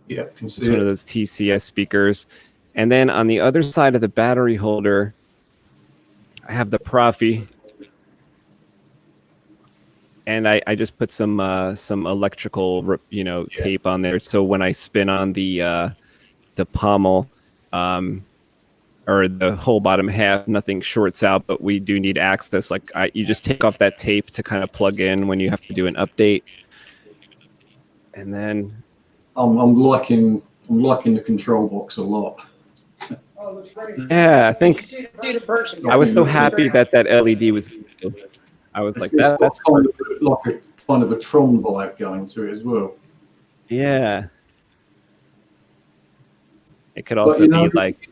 Speaker 6: Yeah, can see
Speaker 2: it's one of those TCS speakers. And then on the other side of the battery holder, I have the Profi, and I just put some electrical tape on there, so when I spin on the pommel, or the whole bottom half, nothing shorts out, but we do need access. Like you just take off that tape to kind of plug in when you have to do an update. And then
Speaker 6: I'm liking the control box a lot.
Speaker 4: Oh, looks great.
Speaker 2: yeah, I think
Speaker 4: See the person.
Speaker 2: I was so happy that LED was. I was like,
Speaker 6: It's
Speaker 2: that's
Speaker 6: kind of like a kind of a Tron vibe going to it as well.
Speaker 2: yeah. It could also be like.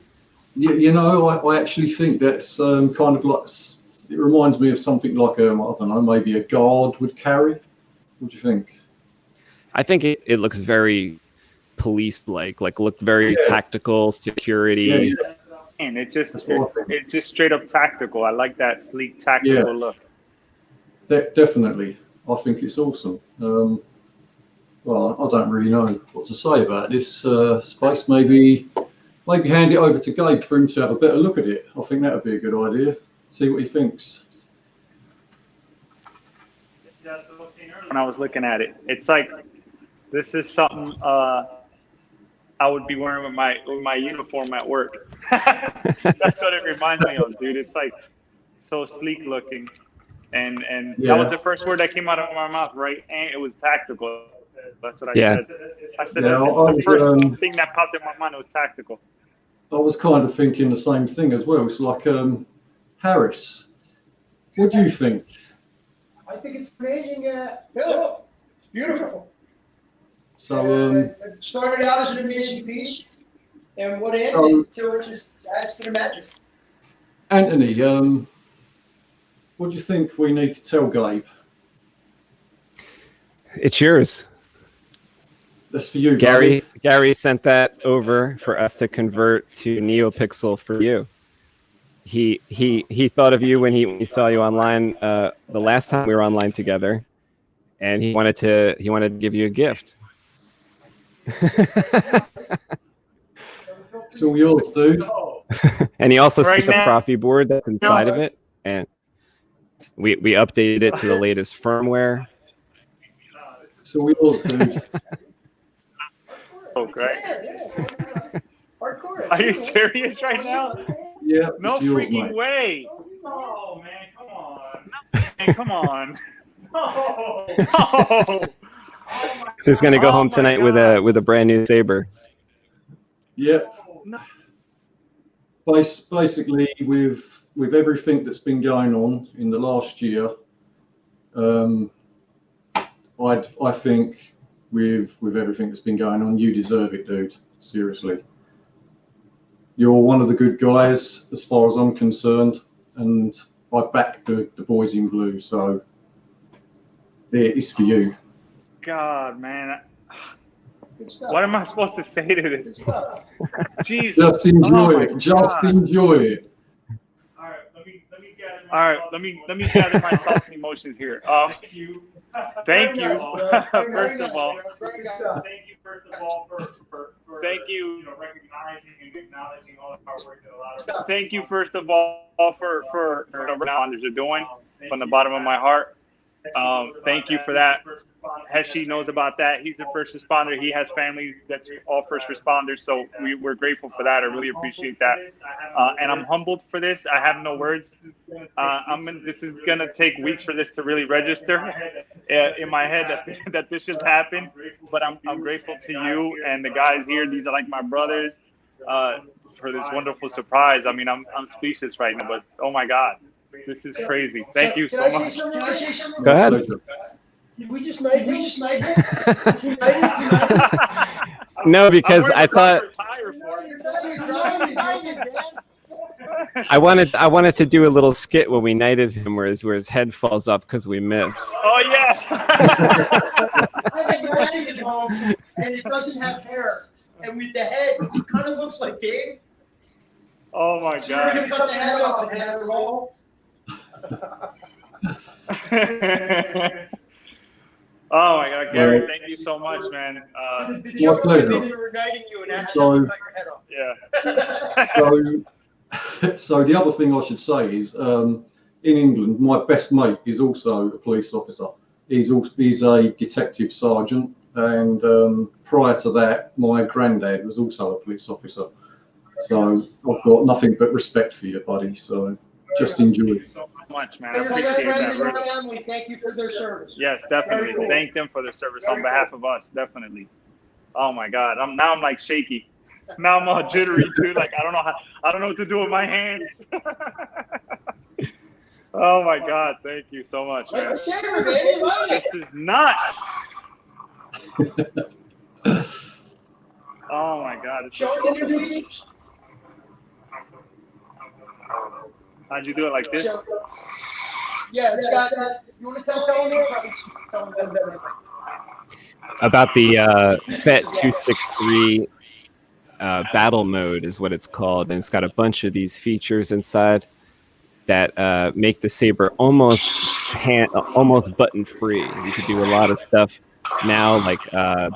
Speaker 6: I actually think that's kind of like, it reminds me of something like I don't know, maybe a guard would carry. What do you think?
Speaker 2: I think it looks very police-like look very tactical, security.
Speaker 6: Yeah.
Speaker 3: And it's just straight up tactical. I like that sleek tactical look.
Speaker 6: Definitely. I think it's awesome. Well, I don't really know what to say about this space. Maybe hand it over to Gabe for him to have a better look at it. I think that would be a good idea. See what he thinks.
Speaker 3: When I was looking at it, it's like this is something I would be wearing with my uniform at work. That's what it reminds me of, dude. It's like so sleek looking, and that was the first word that came out of my mouth, right? And it was tactical. That's what I said. I said that's the first thing that popped in my mind. It was tactical.
Speaker 6: I was kind of thinking the same thing as well. It's like Harris. What do you think?
Speaker 4: I think it's amazing. It's beautiful.
Speaker 6: So
Speaker 4: it started out as an amazing piece, and what it ended to just adds to the magic.
Speaker 6: Anthony, what do you think we need to tell Gabe?
Speaker 2: It's yours.
Speaker 6: That's for you,
Speaker 2: Gary. Gary sent that over for us to convert to NeoPixel for you. He thought of you when he saw you online the last time we were online together, and he wanted to give you a gift.
Speaker 6: It's all yours, dude.
Speaker 2: And he also
Speaker 3: Right
Speaker 2: sent the
Speaker 3: now.
Speaker 2: Profi board that's inside of it, and we updated it to the latest firmware.
Speaker 6: It's all yours, dude.
Speaker 3: Oh, great.
Speaker 4: Hardcore.
Speaker 3: Are you serious right now?
Speaker 6: Yeah,
Speaker 3: No
Speaker 6: it's yours,
Speaker 3: freaking
Speaker 6: mate.
Speaker 3: way. Oh man, come on. Man, come on. No. No.
Speaker 2: So he's gonna go
Speaker 3: Oh
Speaker 2: home
Speaker 3: my
Speaker 2: tonight
Speaker 3: God.
Speaker 2: with a brand new Saber.
Speaker 6: Yeah.
Speaker 3: No.
Speaker 6: Basically, with everything that's been going on in the last year, I think with everything that's been going on, you deserve it, dude. Seriously. You're one of the good guys, as far as I'm concerned, and I back the boys in blue, so it's for you.
Speaker 3: God, man.
Speaker 4: Good stuff.
Speaker 3: What am I supposed to say to
Speaker 4: Good
Speaker 3: this?
Speaker 4: stuff.
Speaker 3: Jesus.
Speaker 6: Just enjoy
Speaker 3: Oh
Speaker 6: it.
Speaker 3: my
Speaker 6: Just
Speaker 3: God.
Speaker 6: enjoy it.
Speaker 3: All right, let me gather my thoughts and emotions here. Thank
Speaker 4: Very
Speaker 3: you,
Speaker 4: nice, bro. Very
Speaker 3: first
Speaker 4: nice,
Speaker 3: of all.
Speaker 4: bro. Very good stuff.
Speaker 3: Thank you, first of all, for thank you, recognizing and acknowledging all the hard work that a lot of. Thank you, first of all, for the responders are doing from the bottom of my heart. Thank you for that. Heshi knows about that. He's a first responder. He has family that's all first responders, so we're grateful for that. I really appreciate that, and I'm humbled for this. I have no words. This is gonna take weeks for this to really register in my head that this just happened. But I'm grateful to you and the guys here. These are like my brothers for this wonderful surprise. I mean, I'm speechless right now. But oh my God, this is crazy. Thank you so much.
Speaker 4: Can I say something?
Speaker 2: Go ahead.
Speaker 4: Did we just knight him? Is he knighted?
Speaker 2: No, because I thought I wanted to do a little skit when we knighted him, where his head falls off because we missed.
Speaker 3: Oh yeah.
Speaker 4: I have a knight at home, and it doesn't have hair, and with the head, it kind of looks like Gabe.
Speaker 3: Oh my
Speaker 4: So we're gonna
Speaker 3: God.
Speaker 4: cut the head off and have it roll.
Speaker 3: Oh my God, Gary, thank you so much, man.
Speaker 4: The joke would have been we were knighting you and actually cut your head off.
Speaker 3: Yeah.
Speaker 6: So the other thing I should say is, in England, my best mate is also a police officer. He's a detective sergeant, and prior to that, my granddad was also a police officer. So I've got nothing but respect for you, buddy. So just enjoy it.
Speaker 3: So much, man. I
Speaker 4: And my
Speaker 3: appreciate
Speaker 4: friends
Speaker 3: that.
Speaker 4: and my
Speaker 3: Really.
Speaker 4: family, thank you for their service.
Speaker 3: Yes, definitely.
Speaker 4: Very cool.
Speaker 3: Thank them for their service on behalf of us, definitely. Oh my God, I'm like shaky. Now I'm all jittery, dude. Like I don't know what to do with my hands. Oh my God, thank you so much, man.
Speaker 4: Lightsaber, baby, love it.
Speaker 3: This is nuts. Oh my God, it's
Speaker 4: Show
Speaker 3: just,
Speaker 4: them your feet.
Speaker 3: how'd you do it like this?
Speaker 4: Yeah, it's got that. You want to tell them here? Tell them that.
Speaker 2: About the FET 263 battle mode is what it's called, and it's got a bunch of these features inside that make the saber almost button free. You could do a lot of stuff now, like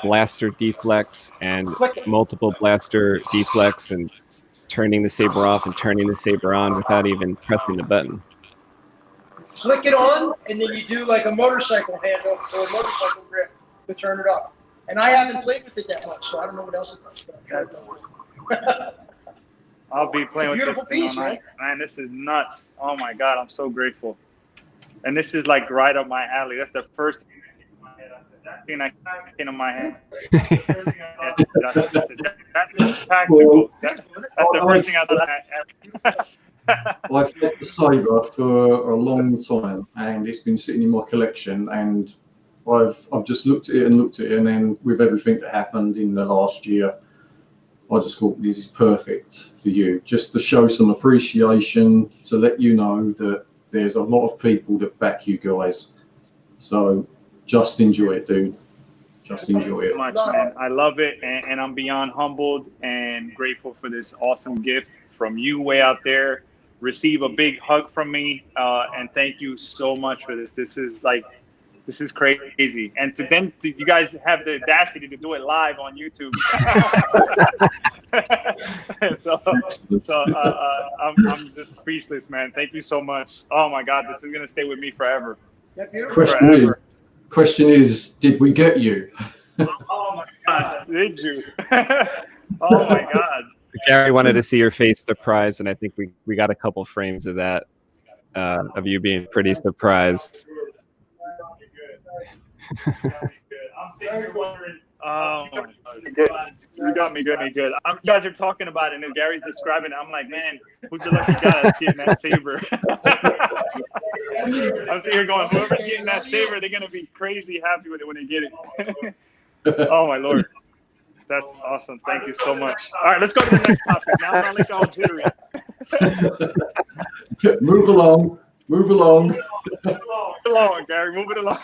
Speaker 2: blaster deflects and multiple blaster deflects, and turning the saber off and turning the saber on without even pressing the button.
Speaker 4: Flick it on, and then you do like a motorcycle handle or a motorcycle grip to turn it off. And I haven't played with it that much, so I don't know what else it's
Speaker 3: I'll be playing with this
Speaker 4: beautiful
Speaker 3: thing all
Speaker 4: piece,
Speaker 3: night. Man, this is nuts. Oh my God, I'm so grateful. And this is like right up my alley. That's the first thing that came to my head. That looks tactical. That's the first thing I thought.
Speaker 6: I've had the saber for a long time, and it's been sitting in my collection. And I've just looked at it, and then with everything that happened in the last year, I just thought this is perfect for you, just to show some appreciation, to let you know that there's a lot of people that back you guys. So just enjoy it, dude. Just enjoy it.
Speaker 3: So much, man. I love it, and I'm beyond humbled and grateful for this awesome gift from you way out there. Receive a big hug from me, and thank you so much for this. This is crazy, and to you guys have the audacity to do it live on YouTube. I'm just speechless, man. Thank you so much. Oh my God, this is gonna stay with me forever.
Speaker 6: Question is, did we get you?
Speaker 3: Oh my God, did you? Oh my God.
Speaker 2: Gary wanted to see your face surprised, and I think we got a couple frames of that, of you being pretty surprised.
Speaker 3: I'm sitting here wondering. Oh my God, you got me good. You guys are talking about it, and Gary's describing it. I'm like, man, who's the lucky guy that's getting that saber? I'm sitting here going, whoever's getting that saber, they're gonna be crazy happy with it when they get it. Oh my Lord, that's awesome. Thank you so much. All right, let's go to the next topic. Now I'm not like all jittery.
Speaker 6: Move along. Move along.
Speaker 3: Move along, Gary. Move it along.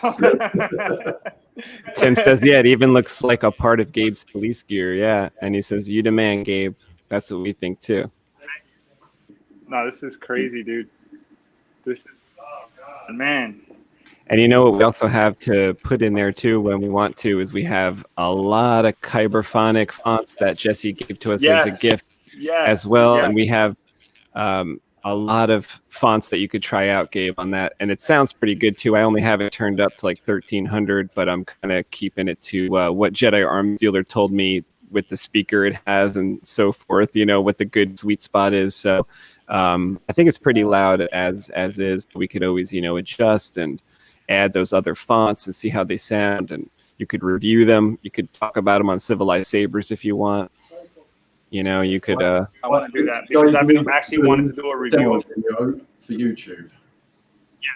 Speaker 2: Tim says, yeah, it even looks like a part of Gabe's police gear. Yeah. And he says, you demand, Gabe. That's what we think too.
Speaker 3: No, this is crazy, dude. This is, oh God, man.
Speaker 2: And you know what we also have to put in there too when we want to is we have a lot of kyberphonic fonts that Jesse gave to us as a gift as well. And we have a lot of fonts that you could try out, Gabe, on that. And it sounds pretty good too. I only have it turned up to like 1300, but I'm kind of keeping it to what Jedi Arms Dealer told me with the speaker it has and so forth, you know, what the good sweet spot is. So I think it's pretty loud as is, but we could always, you know, adjust and add those other fonts and see how they sound. And you could review them. You could talk about them on Civilized Sabers if you want. You know, you could.
Speaker 3: I want to do that because I've been actually wanting to do a review of
Speaker 6: video for YouTube.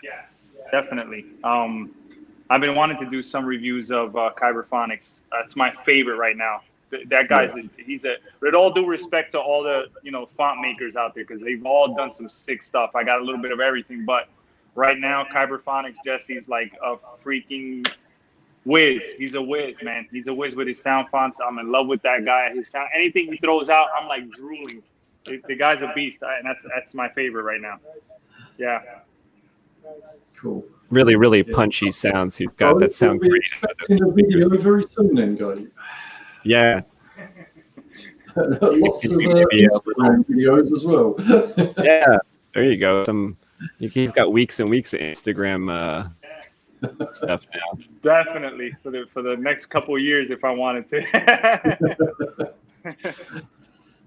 Speaker 3: Yeah, definitely. I've been wanting to do some reviews of Kyberphonics. That's my favorite right now. That guy's with all due respect to all the, you know, font makers out there, because they've all done some sick stuff. I got a little bit of everything, but right now Kyberphonics Jesse's like a freaking whiz. He's a whiz, man. He's a whiz with his sound fonts. I'm in love with that guy. His sound, anything he throws out, I'm like drooling. The guy's a beast, and that's my favorite right now. Yeah.
Speaker 6: Cool.
Speaker 2: Really, really punchy sounds he's got that sound great.
Speaker 6: Expecting a video very soon then, guys.
Speaker 2: Yeah.
Speaker 6: Lots of Instagram videos as well.
Speaker 2: Yeah, there you go. He's got weeks and weeks of Instagram stuff now.
Speaker 3: Definitely for the next couple of years if I wanted to.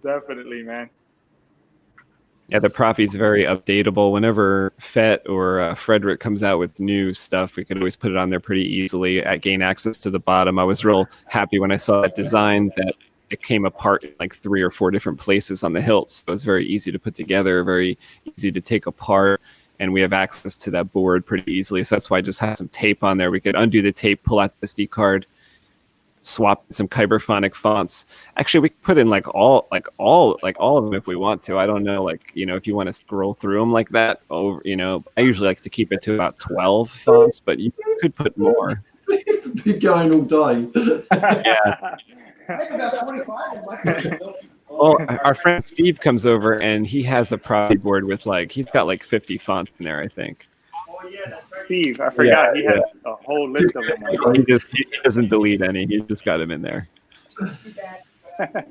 Speaker 3: Definitely, man.
Speaker 2: Yeah, the Prophy's very updatable. Whenever Fett or Frederick comes out with new stuff, we can always put it on there pretty easily. Gain access to the bottom. I was real happy when I saw that design that it came apart in like 3 or 4 different places on the hilts. So it was very easy to put together, very easy to take apart. And we have access to that board pretty easily. So that's why I just had some tape on there. We could undo the tape, pull out the SD card, swap some kyberphonic fonts. Actually, we could put in like all of them if we want to. I don't know, like, you know, if you want to scroll through them like that, over, you know, I usually like to keep it to about 12 fonts, but you could put more.
Speaker 6: Be going all day.
Speaker 2: Yeah.
Speaker 4: I have about 25.
Speaker 2: Well, our friend Steve comes over and he has a Prophy board with he's got like 50 fonts in there, I think.
Speaker 3: Steve, I forgot he has a whole list of them.
Speaker 2: He doesn't delete any. He's just got them in there. But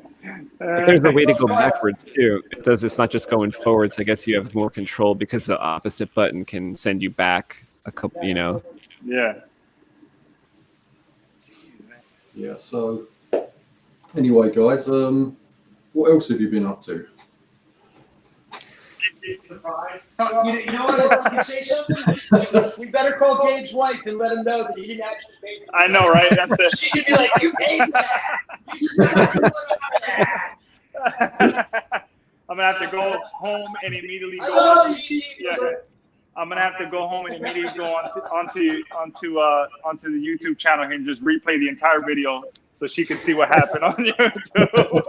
Speaker 2: there's a way to go backwards too. It's not just going forwards. I guess you have more control because the opposite button can send you back a couple, you know.
Speaker 3: Yeah.
Speaker 6: Yeah, so anyway, guys, what else have you been up to?
Speaker 4: Surprise. You know what? I can say something. We better call Gabe's wife and let him know that he didn't actually pay for that.
Speaker 3: I know, right? That's it.
Speaker 4: She should be like, "You paid that."
Speaker 3: I'm gonna have to go home and immediately go. I'm gonna have to go home and immediately go onto the YouTube channel here and just replay the entire video so she can see what happened on YouTube.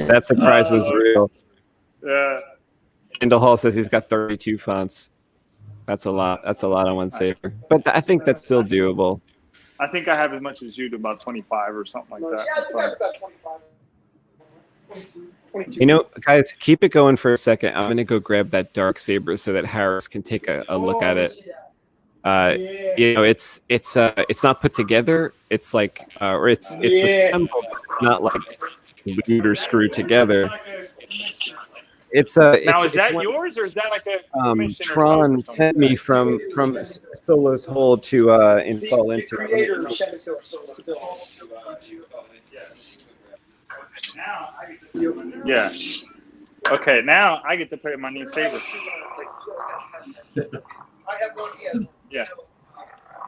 Speaker 2: That surprise was real.
Speaker 3: Yeah.
Speaker 2: Kendall Hall says he's got 32 fonts. That's a lot. That's a lot on one saber. But I think that's still doable.
Speaker 3: I think I have as much as you do, about 25 or something like that.
Speaker 4: Yeah, I think I have about 25. 22.
Speaker 2: You know, guys, keep it going for a second. I'm gonna go grab that dark saber so that Harris can take a look at it. You know, it's not put together. It's like or it's assembled. It's not like glued or screwed together. It's
Speaker 3: now
Speaker 2: it's,
Speaker 3: is that
Speaker 2: one,
Speaker 3: yours or is that like a
Speaker 2: Tron sent me from Solo's hold to install into
Speaker 4: Creator sent it to us.
Speaker 3: Yeah. Okay, now I get to play my new saber.
Speaker 4: I have one here.
Speaker 3: Yeah.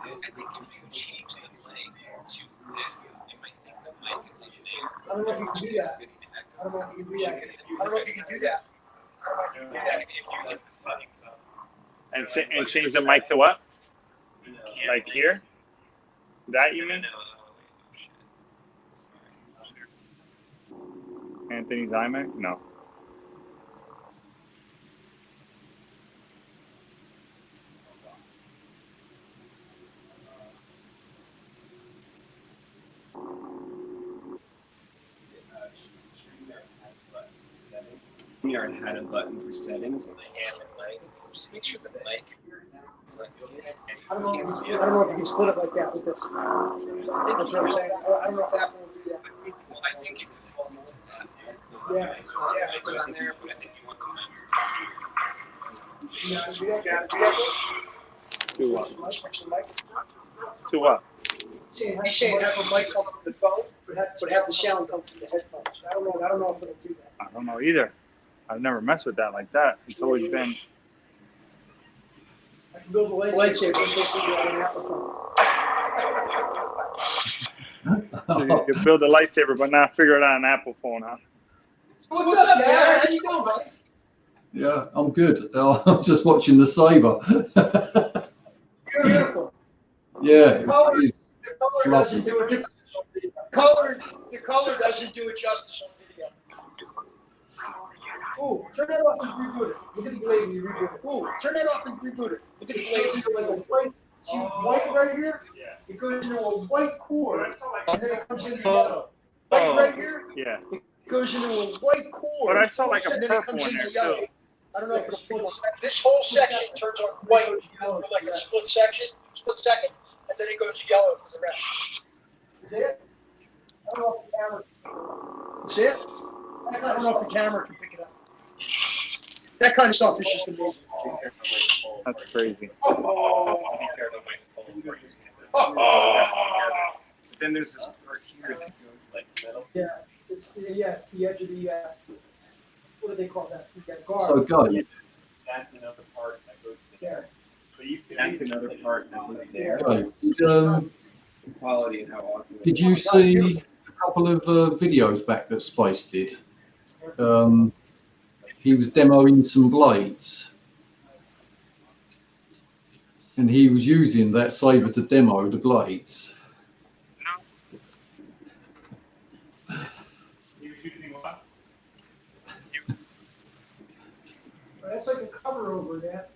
Speaker 4: I don't know if you can do that. I don't know if you can do that. I don't know if you can do that.
Speaker 3: And change the mic to what? Like here? That you mean? Anthony's iMac? No.
Speaker 2: We already had a button for settings.
Speaker 8: Just make sure the mic. It's like,
Speaker 4: I don't know if you can split it like that with this. That's what I'm saying. I don't know if Apple will do that.
Speaker 8: well, I think it's default to that.
Speaker 4: Yeah.
Speaker 8: It's on there, but I think you want the mic.
Speaker 4: Yeah, do that.
Speaker 3: To what?
Speaker 4: Switch the mic.
Speaker 3: To what?
Speaker 4: He's saying have a mic come from the phone, but have the sound come from the headphones. I don't know if it'll do that.
Speaker 3: I don't know either. I've never messed with that like that. It's always been.
Speaker 4: I can build a lightsaber and take it on an Apple phone.
Speaker 3: You can build a lightsaber, but not figure it out on an Apple phone, huh?
Speaker 4: What's up, Gary? How you doing, buddy?
Speaker 6: Yeah, I'm good. I'm just watching the Saber.
Speaker 4: Beautiful.
Speaker 6: Yeah,
Speaker 4: The color
Speaker 6: it is.
Speaker 4: doesn't do it justice on video. The color doesn't do it justice on video. Ooh, turn that off and reboot it. Look at the blade when you reboot it. Ooh, turn that off and reboot it. Look at the blade. See like a white, see white right here?
Speaker 3: Yeah.
Speaker 4: It goes into a white cord, and then it comes into yellow. White right here?
Speaker 3: Yeah.
Speaker 4: It goes into a white cord.
Speaker 3: But I saw like a
Speaker 4: and then it
Speaker 3: purple
Speaker 4: comes
Speaker 3: in there
Speaker 4: into yellow.
Speaker 3: too.
Speaker 4: I don't know if it's this whole section turns on white for like a split second, and then it goes to yellow for the rest. Is it? I don't know if the camera. Is it? I don't know if the camera can pick it up. That kind of stuff is just amazing.
Speaker 3: That's crazy.
Speaker 8: But then there's this part here that goes like metal.
Speaker 4: Yeah, it's the edge of the. What do they call that? You got guard.
Speaker 6: So go.
Speaker 8: That's another part that goes
Speaker 4: there.
Speaker 8: So you that's another part that goes there.
Speaker 6: Go.
Speaker 8: The quality and how awesome.
Speaker 6: Did you see a couple of videos back that Space did? He was demoing some blades. And he was using that saber to demo the blades.
Speaker 3: He was using what?
Speaker 4: That's like a cover over that.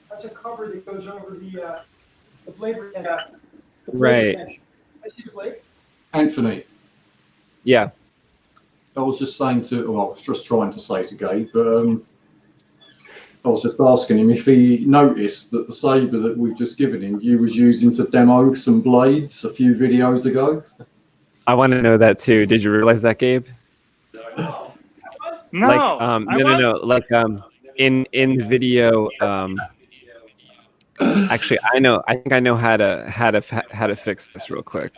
Speaker 4: That's a cover that goes over the blade retention. The blade
Speaker 2: Right.
Speaker 4: retention. I see the blade.
Speaker 6: Anthony,
Speaker 2: Yeah.
Speaker 6: I was just saying to, well, I was just trying to say to Gabe, but I was just asking him if he noticed that the saber that we've just given him, you was using to demo some blades a few videos ago.
Speaker 2: I want to know that too. Did you realize that, Gabe?
Speaker 3: No.
Speaker 2: No. Like in the video, actually, I think I know how to fix this real quick.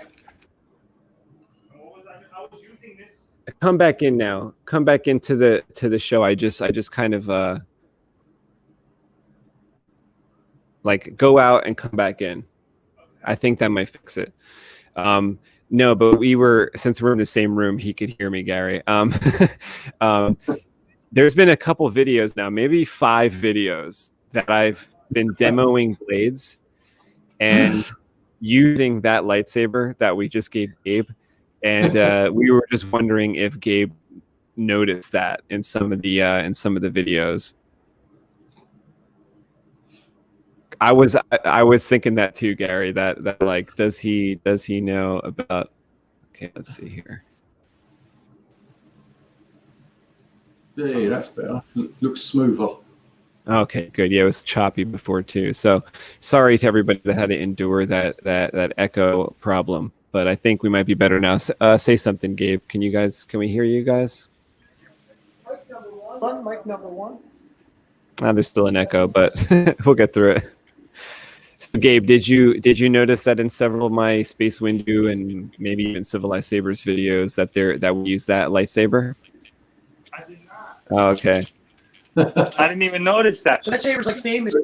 Speaker 3: I was using this.
Speaker 2: Come back in now. Come back into the show. I just kind of like go out and come back in. I think that might fix it. No, but since we're in the same room, he could hear me, Gary. There's been a couple videos now, maybe 5 videos that I've been demoing blades and using that lightsaber that we just gave Gabe. And we were just wondering if Gabe noticed that in some of the videos. I was thinking that too, Gary. That like, does he know about? Okay, let's see here.
Speaker 6: Hey, that's better. Looks smoother.
Speaker 2: Okay, good. Yeah, it was choppy before too. So sorry to everybody that had to endure that echo problem. But I think we might be better now. Say something, Gabe. Can we hear you guys?
Speaker 4: Mic number one.
Speaker 2: There's still an echo, but we'll get through it. So, Gabe, did you notice that in several of my SpaceWindu and maybe even Civilized Sabers videos that we use that lightsaber?
Speaker 3: I did not.
Speaker 2: Oh, okay.
Speaker 3: I didn't even notice that.
Speaker 4: So that saber's like famous.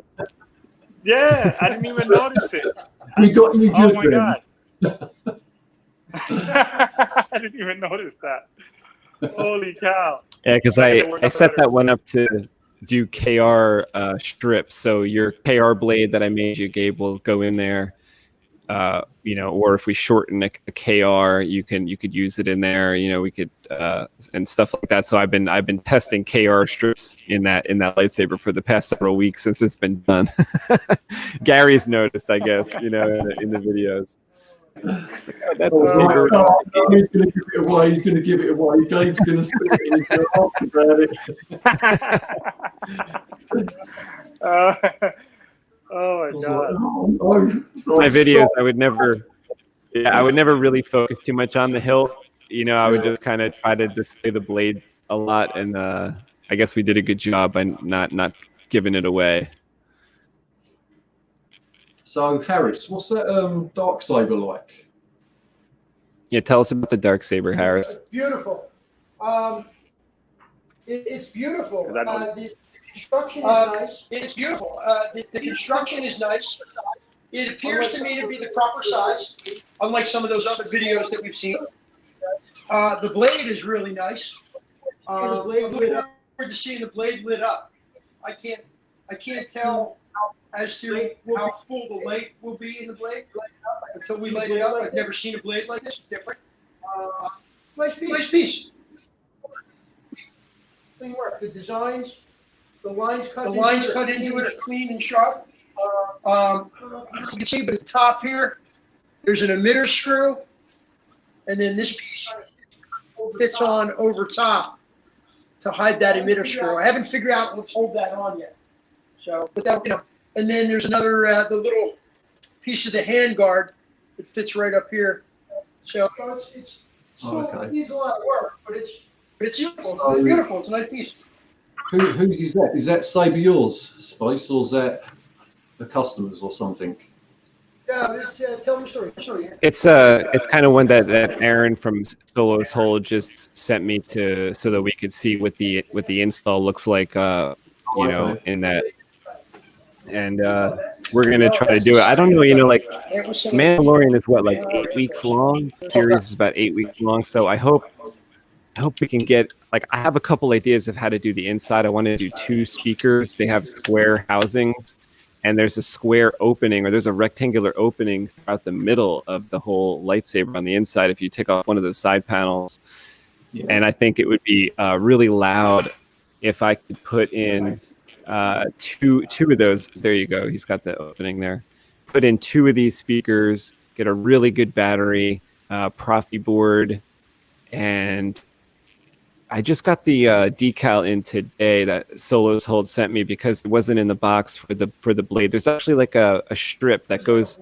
Speaker 3: Yeah, I didn't even notice it.
Speaker 6: We got you
Speaker 3: Oh
Speaker 6: good
Speaker 3: my
Speaker 6: then.
Speaker 3: god. I didn't even notice that. Holy cow.
Speaker 2: Yeah, because I set that one up to do KR strips. So your KR blade that I made you, Gabe, will go in there. Or if we shorten a KR, you could use it in there. We could and stuff like that. So I've been testing KR strips in that lightsaber for the past several weeks since it's been done. Gary's noticed, I guess, in the videos. That's a saber.
Speaker 6: He's going to give it away. He's going to give it away. Gabe's going to spit it. He's going to ask about it.
Speaker 3: Oh my god.
Speaker 2: My videos, I would never really focus too much on the hilt. You know, I would just kind of try to display the blade a lot, and I guess we did a good job by not giving it away.
Speaker 6: So Harris, what's that dark saber like?
Speaker 2: Yeah, tell us about the dark saber, Harris.
Speaker 4: Beautiful. It's beautiful. The construction is nice. It's beautiful. The construction is nice. It appears to me to be the proper size, unlike some of those other videos that we've seen. The blade is really nice. I'm looking forward to seeing the blade lit up. I can't tell as to how full the light will be in the blade until we light it up. I've never seen a blade like this. It's different. Nice piece. Nice piece. Clean work. The designs, the lines cut into it are clean and sharp. You can see, but at the top here, there's an emitter screw, and then this piece fits on over top to hide that emitter screw. I haven't figured out what's hold that on yet. So, but that, you know, and then there's another the little piece of the hand guard that fits right up here. So it's it needs a lot of work, but it's beautiful. It's beautiful. It's a nice piece.
Speaker 6: Whose is that? Is that saber yours, Space, or is that the customers or something?
Speaker 4: Yeah, tell them the story.
Speaker 2: It's kind of one that Aaron from Solo's Hold just sent me to so that we could see what the install looks like. You know, in that. And we're gonna try to do it. I don't know, you know, like Mandalorian is what, like 8 weeks long. The series is about 8 weeks long. So I hope we can get, like, I have a couple ideas of how to do the inside. I want to do 2 speakers. They have square housings, and there's a square opening, or there's a rectangular opening throughout the middle of the whole lightsaber on the inside if you take off one of those side panels. Yeah. And I think it would be really loud if I could put in two of those. There you go. He's got the opening there. Put in 2 of these speakers, get a really good battery, Profi board, and I just got the decal in today that Solo's Hold sent me because it wasn't in the box for the blade. There's actually like a strip that goes,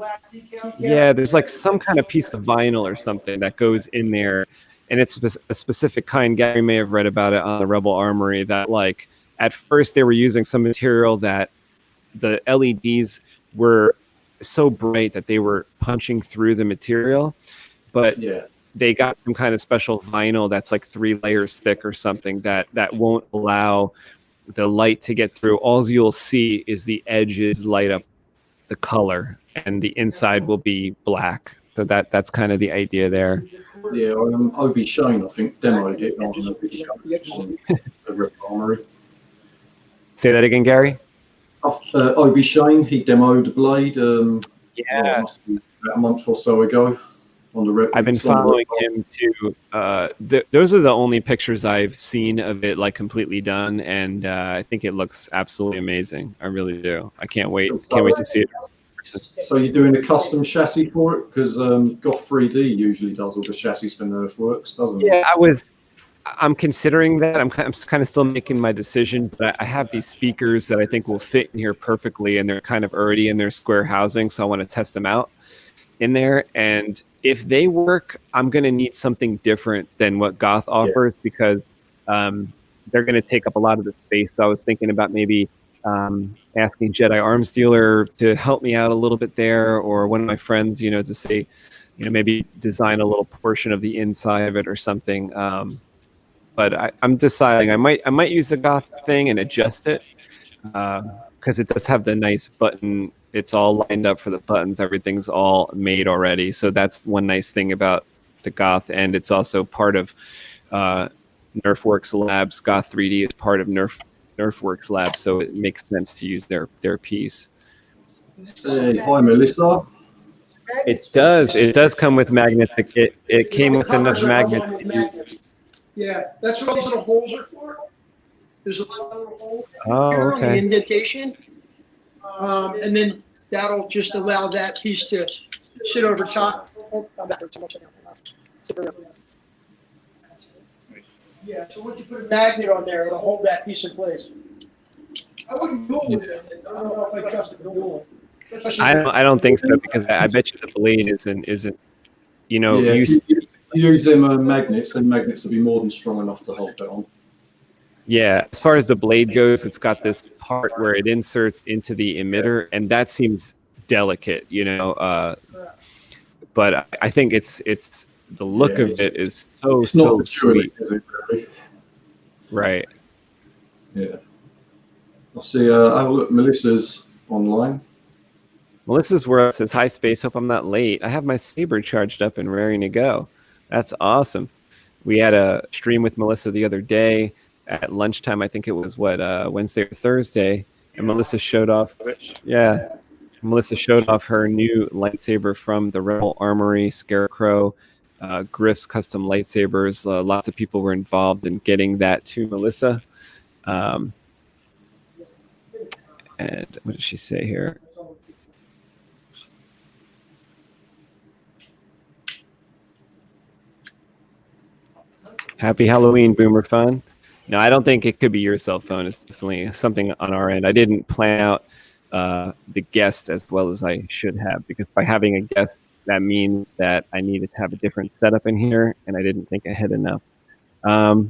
Speaker 2: yeah, there's like some kind of piece of vinyl or something that goes in there, and it's a specific kind. Gary may have read about it on the Rebel Armory, that like at first they were using some material that the LEDs were so bright that they were punching through the material, but yeah, they got some kind of special vinyl that's like 3 layers thick or something that won't allow the light to get through. All you'll see is the edges light up the color, and the inside will be black. So that's kind of the idea there.
Speaker 6: Yeah, Obi Shane, I think, demoed it on the Rebel Armory.
Speaker 2: Say that again, Gary.
Speaker 6: Obi Shane, he demoed the blade.
Speaker 2: Yeah,
Speaker 6: must be about a month or so ago.
Speaker 2: I've been following him too. Those are the only pictures I've seen of it like completely done, and I think it looks absolutely amazing. I really do. I can't wait. Can't wait to see it.
Speaker 6: So you're doing a custom chassis for it, because Goth 3D usually does all the chassis for Nerfworks, doesn't it?
Speaker 2: Yeah, I'm considering that. I'm kind of still making my decision, but I have these speakers that I think will fit in here perfectly, and they're kind of already in their square housing, so I want to test them out in there. And if they work, I'm going to need something different than what Goth offers, because they're going to take up a lot of the space. So I was thinking about maybe asking Jedi Arms Dealer to help me out a little bit there, or one of my friends, you know, to say, you know, maybe design a little portion of the inside of it or something. But I'm deciding I might use the Goth thing and adjust it, because it does have the nice button. It's all lined up for the buttons. Everything's all made already. So that's one nice thing about the Goth. And it's also part of NerfWorks Labs. Goth 3D is part of NerfWorks Labs. So it makes sense to use their piece.
Speaker 6: Hey, hi, Melissa.
Speaker 2: It does. It does come with magnets. It came with enough magnets to use.
Speaker 4: Yeah, that's what these little holes are for. There's a little hole
Speaker 2: here
Speaker 4: on the indentation. And then that'll just allow that piece to sit over top. Oh, I'm back there too much. Yeah, so once you put a magnet on there, it'll hold that piece in place. I wouldn't duel with it. I don't know if I trust the duel.
Speaker 2: I don't think so, because I bet you the blade isn't you know,
Speaker 6: Yeah,
Speaker 2: you
Speaker 6: if you use them magnets, then magnets will be more than strong enough to hold that on.
Speaker 2: Yeah, as far as the blade goes, it's got this part where it inserts into the emitter, and that seems delicate, you know. But I think it's the look of it is so
Speaker 6: not
Speaker 2: sweet,
Speaker 6: is it, really?
Speaker 2: right?
Speaker 6: Yeah. I see. Oh look, Melissa's online.
Speaker 2: Melissa's World says, "Hi, Space. Hope I'm not late. I have my Saber charged up and raring to go." That's awesome. We had a stream with Melissa the other day at lunchtime. I think it was Wednesday or Thursday, and Melissa showed off. Yeah, Melissa showed off her new lightsaber from the Rebel Armory, Scarecrow, Griff's custom lightsabers. Lots of people were involved in getting that to Melissa. And what did she say here? Happy Halloween, Boomer Fun. No, I don't think it could be your cell phone. It's definitely something on our end. I didn't plan out the guest as well as I should have, because by having a guest, that means that I needed to have a different setup in here, and I didn't think ahead enough. I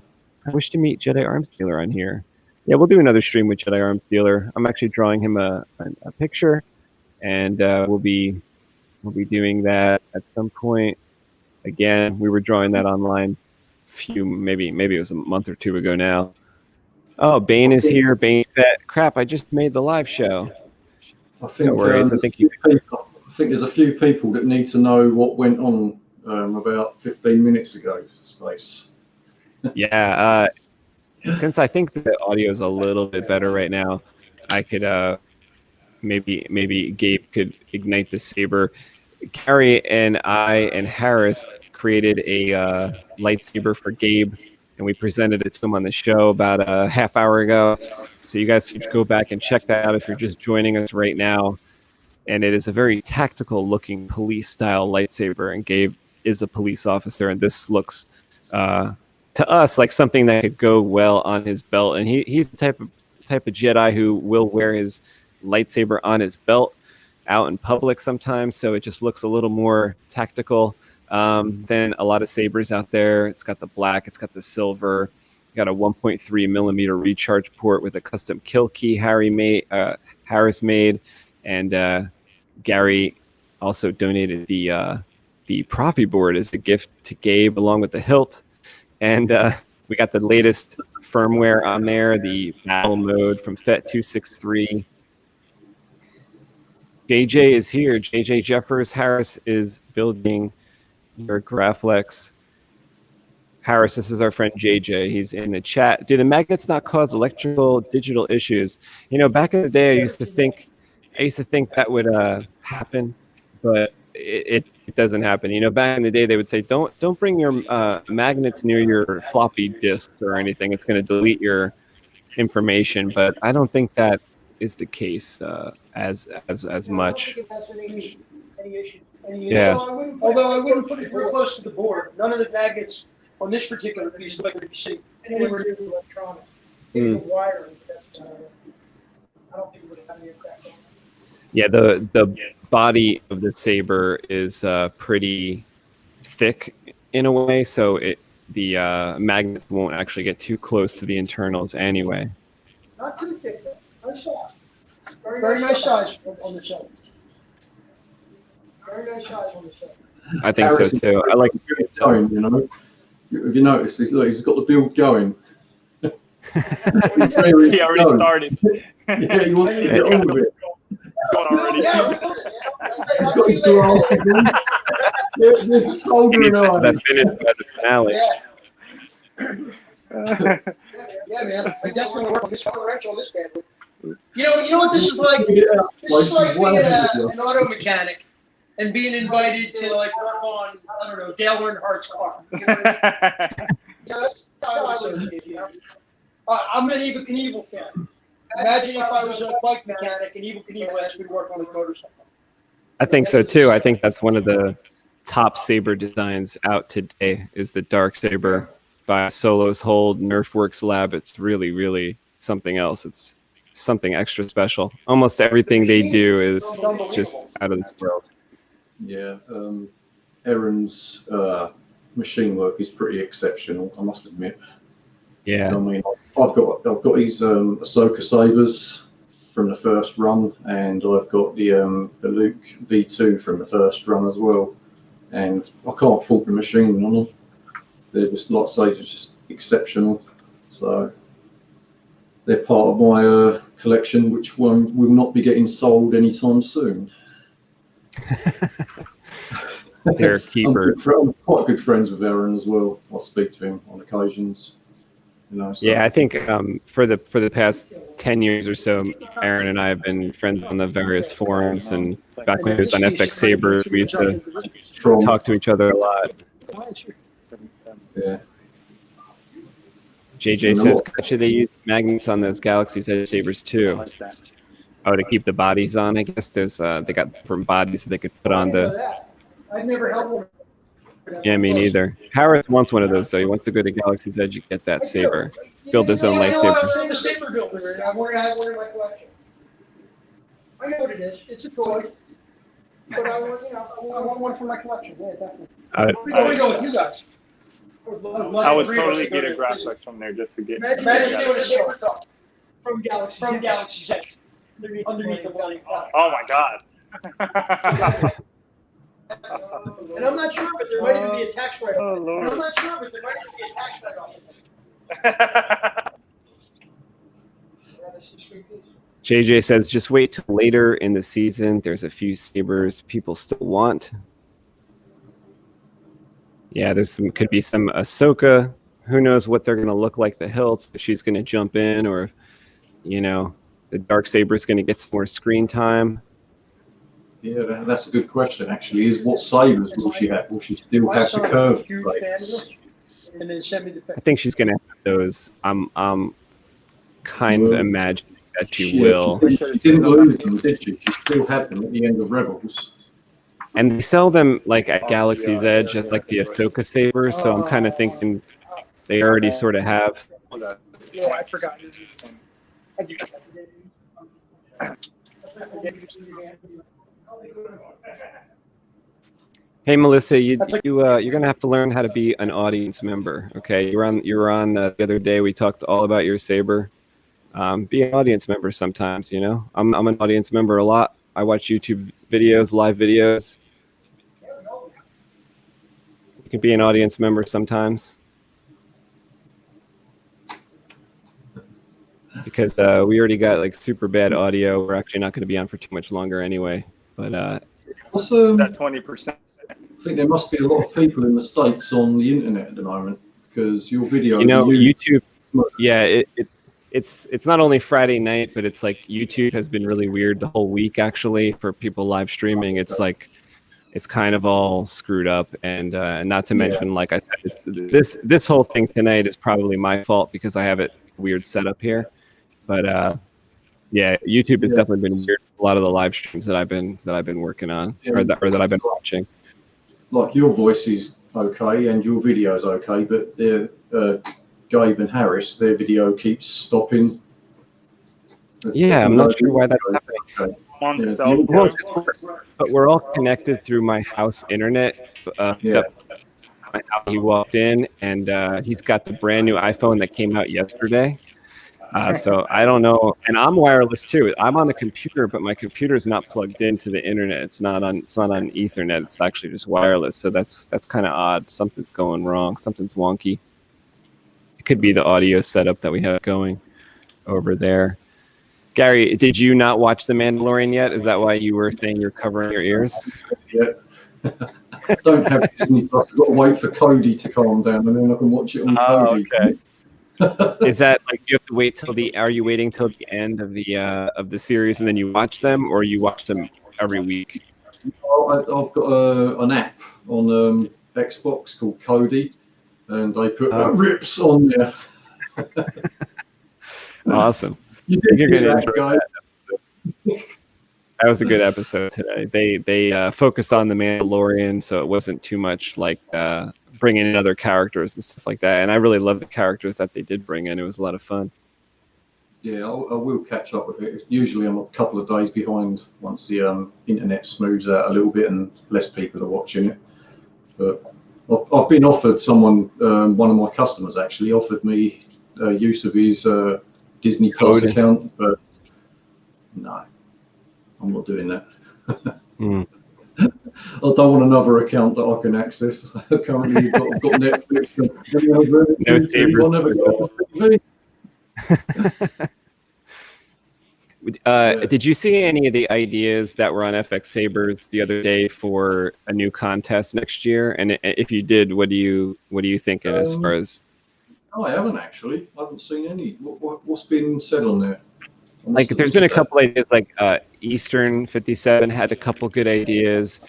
Speaker 2: wish to meet Jedi Arms Dealer on here. Yeah, we'll do another stream with Jedi Arms Dealer. I'm actually drawing him a picture, and we'll be doing that at some point. Again, we were drawing that online maybe it was a month or two ago now. Oh, Bane is here. Bane Fett. Crap, I just made the live show.
Speaker 6: I think,
Speaker 2: no worries. I think
Speaker 6: there's a few people that need to know what went on about 15 minutes ago, Space.
Speaker 2: Yeah, since I think the audio is a little bit better right now, I could maybe Gabe could ignite the saber. Gary and I and Harris created a lightsaber for Gabe, and we presented it to him on the show about a half hour ago. So you guys should go back and check that out if you're just joining us right now. And it is a very tactical looking police style lightsaber, and Gabe is a police officer, and this looks to us like something that could go well on his belt. And he's the type of Jedi who will wear his lightsaber on his belt out in public sometimes, so it just looks a little more tactical than a lot of sabers out there. It's got the black, it's got the silver, got a 1.3 millimeter recharge port with a custom kill key Harris made, and Gary also donated the Profi board as a gift to Gabe, along with the hilt. And we got the latest firmware on there, the battle mode from FET263. JJ is here. JJ Jeffers. Harris is building your Graflex. Harris, this is our friend JJ. He's in the chat. Do the magnets not cause electrical digital issues? You know, back in the day, I used to think that would happen, but it doesn't happen. You know, back in the day, they would say, don't bring your magnets near your floppy disks or anything. It's going to delete your information. But I don't think that is the case as much.
Speaker 4: I don't think it has any issue.
Speaker 2: Yeah.
Speaker 4: Although I wouldn't put it real close to the board. None of the magnets on this particular piece look like you see anywhere near the electronics. Maybe the wiring, but that's about it. I don't think it would have any effect on it.
Speaker 2: Yeah, the body of the saber is pretty thick in a way, so the magnets won't actually get too close to the internals anyway.
Speaker 4: Not too thick, though. Nice size. Very nice size on the shelf. Very nice size on the shelf.
Speaker 2: I think so too. I like it.
Speaker 6: Going, you know. Have you noticed? He's got the build going.
Speaker 3: He already started.
Speaker 6: Yeah, he wants to get on with it.
Speaker 4: Yeah,
Speaker 6: There's the soldering on.
Speaker 2: That's finished by the finale.
Speaker 4: Yeah, man. I definitely work on this wrench on this bad boy. You know what this is like? This is like being an auto mechanic and being invited to like work on, I don't know, Dale Earnhardt's car. You know, that's how I would see it, you know? I'm an Evel Knievel fan. Imagine if I was a bike mechanic and Evel Knievel asked me to work on his motorcycle.
Speaker 2: I think so too. I think that's one of the top saber designs out today is the Dark Saber by Solos Hold Nerfworks Lab. It's really, really something else. It's something extra special. Almost everything they do is just out of this world.
Speaker 6: Yeah, Aaron's machine work is pretty exceptional, I must admit.
Speaker 2: Yeah.
Speaker 6: I mean, I've got these Ahsoka sabers from the first run, and I've got the Luke V2 from the first run as well. And I can't fault the machine on them. They're just, like I say, just exceptional. So they're part of my collection, which will not be getting sold anytime soon.
Speaker 2: They're keepers.
Speaker 6: I'm quite good friends with Aaron as well. I speak to him on occasions. You know, so.
Speaker 2: Yeah, I think for the past 10 years or so, Aaron and I have been friends on the various forums, and back when it was on FX Saber, we used to talk to each other a lot.
Speaker 6: Yeah.
Speaker 2: JJ says, gotcha, they use magnets on those Galaxy's Edge sabers too. Oh, to keep the bodies on, I guess. There's they got different bodies that they could put on the.
Speaker 4: I've never held one.
Speaker 2: Yeah, me neither. Harris wants one of those, so he wants to go to Galaxy's Edge and get that saber. Build his own lightsaber.
Speaker 4: I'm a saber builder, and I want to have one in my collection. I know what it is. It's a toy. But I want one for my collection. Yeah, definitely. I want to go with you guys.
Speaker 3: I would totally get a graphic from there just to get.
Speaker 4: Imagine doing a saber talk from Galaxy's Edge. Underneath the building.
Speaker 3: Oh my God.
Speaker 4: And I'm not sure, but there might even be a tax write-off.
Speaker 3: Oh, Lord.
Speaker 4: I'm not sure, but there might even be a tax write-off.
Speaker 2: JJ says, just wait till later in the season. There's a few sabers people still want. Yeah, could be some Ahsoka. Who knows what they're going to look like, the hilts, if she's going to jump in, or, you know, the dark saber is going to get some more screen time.
Speaker 6: Yeah, that's a good question, actually, is what sabers will she have? Will she still have the curved sabers?
Speaker 2: I think she's going to have those. I'm kind of imagining that she will.
Speaker 6: She didn't lose them, did she? She still had them at the end of Rebels.
Speaker 2: And they sell them like at Galaxy's Edge as like the Ahsoka saber, so I'm kind of thinking they already sort of have.
Speaker 4: Yeah, I forgot.
Speaker 2: Hey Melissa, you're gonna have to learn how to be an audience member. Okay, you were on the other day. We talked all about your saber. Be an audience member sometimes. You know, I'm an audience member a lot. I watch YouTube videos, live videos. You can be an audience member sometimes. Because we already got like super bad audio. We're actually not going to be on for too much longer anyway. But
Speaker 6: also,
Speaker 3: that 20%.
Speaker 6: I think there must be a lot of people in the States on the internet at the moment, because your videos.
Speaker 2: You know, YouTube. Yeah, it's not only Friday night, but it's like YouTube has been really weird the whole week actually for people live streaming. It's like it's kind of all screwed up, and not to mention, like I said, this whole thing tonight is probably my fault because I have it weird setup here. But yeah, YouTube has definitely been weird. A lot of the live streams that I've been working on, or that I've been watching.
Speaker 6: Like your voice is okay and your video is okay, but Gabe and Harris, their video keeps stopping.
Speaker 2: Yeah, I'm not sure why that's happening. But we're all connected through my house internet. He walked in, and he's got the brand new iPhone that came out yesterday. So I don't know, and I'm wireless too. I'm on the computer, but my computer is not plugged into the internet. It's not on Ethernet. It's actually just wireless. So that's kind of odd. Something's going wrong. Something's wonky. It could be the audio setup that we have going over there. Gary, did you not watch The Mandalorian yet? Is that why you were saying you're covering your ears?
Speaker 6: Yeah. Don't have Disney Plus. I've got to wait for Cody to calm down, and then I can watch it on Cody.
Speaker 2: Okay. Is that like, do you have to wait till are you waiting till the end of the series and then you watch them, or you watch them every week?
Speaker 6: I've got an app on Xbox called Cody, and they put rips on there.
Speaker 2: Awesome.
Speaker 6: You're going to enjoy
Speaker 2: that. That was a good episode today. They focused on the Mandalorian, so it wasn't too much like bringing in other characters and stuff like that. And I really love the characters that they did bring in. It was a lot of fun.
Speaker 6: Yeah, I will catch up with it. Usually I'm a couple of days behind once the internet smooths out a little bit and less people are watching it. But I've been offered someone, one of my customers actually offered me use of his Disney Plus account, but no, I'm not doing that. I don't want another account that I can access. Currently, I've got Netflix and
Speaker 2: No Sabers.
Speaker 6: I never got TV.
Speaker 2: Did you see any of the ideas that were on FX Sabers the other day for a new contest next year? And if you did, what are you thinking as far as?
Speaker 6: No, I haven't actually. I haven't seen any. What's been said on there?
Speaker 2: Like, there's been a couple ideas. Like Eastern 57 had a couple good ideas.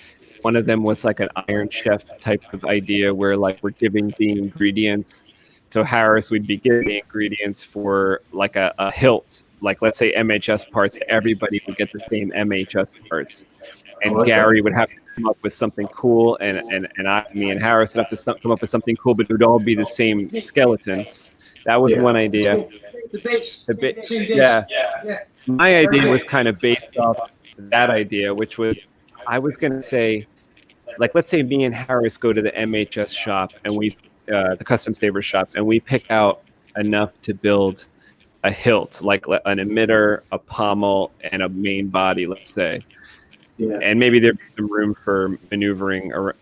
Speaker 2: One of them was like an Iron Chef type of idea where like we're giving the ingredients. So Harris would be giving the ingredients for like a hilt, like let's say MHS parts. Everybody would get the same MHS parts, and Gary would have to come up with something cool, and me and Harris would have to come up with something cool, but it would all be the same skeleton. That was one idea. Yeah. My idea was kind of based off that idea, which was I was going to say, like, let's say me and Harris go to the MHS shop and the custom saber shop, and we pick out enough to build a hilt, like an emitter, a pommel, and a main body, let's say. Yeah. And maybe there'd be some room for maneuvering, or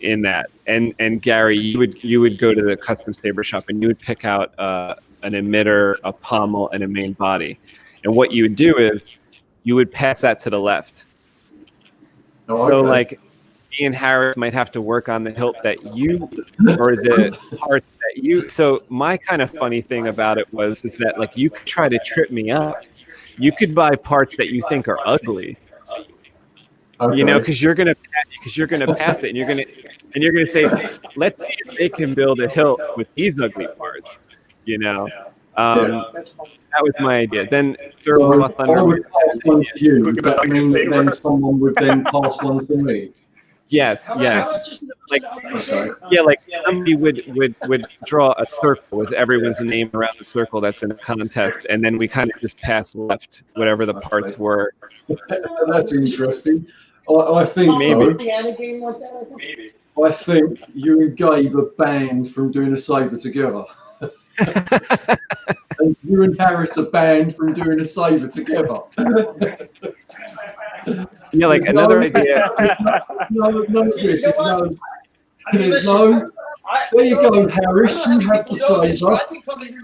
Speaker 2: in that. And Gary, you would go to the custom saber shop and you would pick out an emitter, a pommel, and a main body. And what you would do is you would pass that to the left. So like me and Harris might have to work on the hilt that you, or the parts that you. So my kind of funny thing about it is that like you could try to trip me up. You could buy parts that you think are ugly. Okay. Because you're gonna pass it, and you're gonna say, let's see if they can build a hilt with these ugly parts. That was my idea. Then Sir Thunder.
Speaker 6: I would pass one to you, but then someone would then pass one to me.
Speaker 2: Yes. Like, like somebody would draw a circle with everyone's name around the circle that's in a contest, and then we kind of just pass left whatever the parts were.
Speaker 6: That's interesting. I think
Speaker 2: maybe.
Speaker 6: I think you and Gabe are banned from doing a saber together. And you and Harris are banned from doing a saber together.
Speaker 2: Yeah, like another idea.
Speaker 6: There you go, Harris. You have the saber.
Speaker 4: I've been coming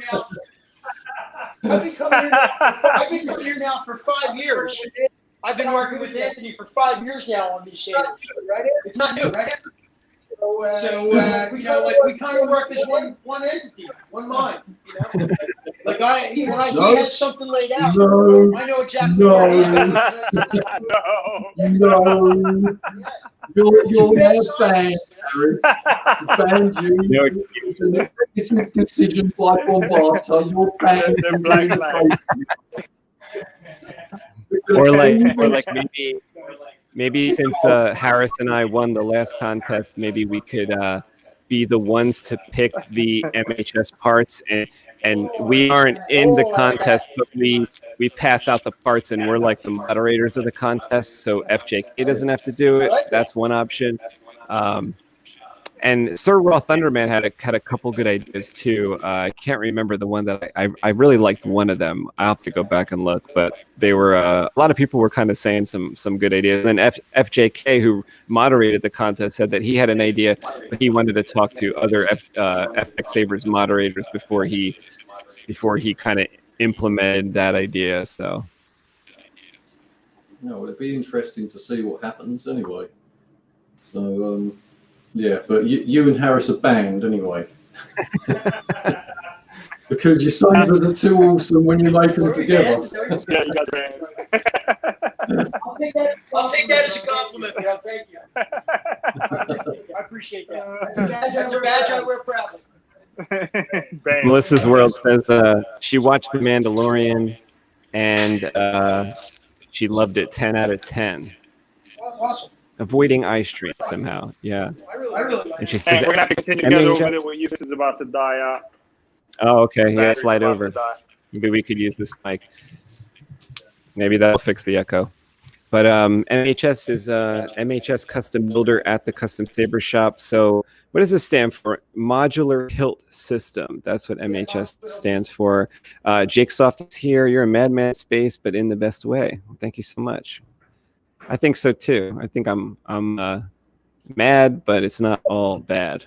Speaker 4: here now for 5 years. I've been working with Anthony for 5 years now on these shaders. It's not new, right? So like we kind of work as one entity, one mind. Like he has something laid out.
Speaker 6: No,
Speaker 4: I know exactly what he's doing.
Speaker 6: No. You're not banned, Harris. Banned you.
Speaker 2: No excuses.
Speaker 6: It's a decision by Bombarda. You're banned.
Speaker 2: Or like maybe since Harris and I won the last contest, maybe we could be the ones to pick the MHS parts, and we aren't in the contest, but we pass out the parts, and we're like the moderators of the contest, so FJK doesn't have to do it. That's one option. And Sir Raw Thunderman had a couple good ideas too. I can't remember the one that I really liked one of them. I'll have to go back and look, but they were a lot of people were kind of saying some good ideas. And then FJK, who moderated the contest, said that he had an idea, but he wanted to talk to other FX Sabers moderators before he kind of implemented that idea. So,
Speaker 6: it'd be interesting to see what happens anyway. So. Yeah, but you and Harris are banned anyway. Because your sabers are too awesome when you make them together.
Speaker 3: Yeah, you got banned.
Speaker 4: I'll take that as a compliment, Bill. Thank you. I appreciate that. That's a badge I wear proudly.
Speaker 2: Melissa's World says she watched The Mandalorian and she loved it 10 out of 10.
Speaker 4: Awesome.
Speaker 2: Avoiding eye street somehow, yeah.
Speaker 4: I really
Speaker 2: and she
Speaker 3: Hey,
Speaker 2: says,
Speaker 3: we're gonna have to continue to go over there when this is about to die out.
Speaker 2: "Oh, okay, yeah,
Speaker 3: Battery's
Speaker 2: slide
Speaker 3: about
Speaker 2: over."
Speaker 3: to die.
Speaker 2: Maybe we could use this mic. Maybe that'll fix the echo. But MHS is MHS Custom Builder at the Custom Saber Shop. So what does this stand for? Modular Hilt System. That's what MHS stands for. Jake Soft is here. You're a madman space, but in the best way. Thank you so much. I think so too. I think I'm mad, but it's not all bad.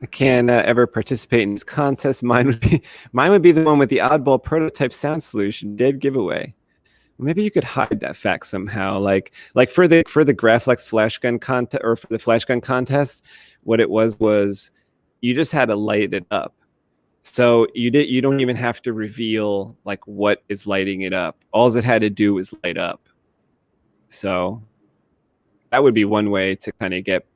Speaker 2: I can't ever participate in this contest. Mine would be the one with the oddball prototype sound solution. Dead giveaway. Maybe you could hide that fact somehow, like for the Graflex flash gun contest or for the flash gun contest. What it was you just had to light it up, so you don't even have to reveal like what is lighting it up. All it had to do was light up. So that would be one way to kind of get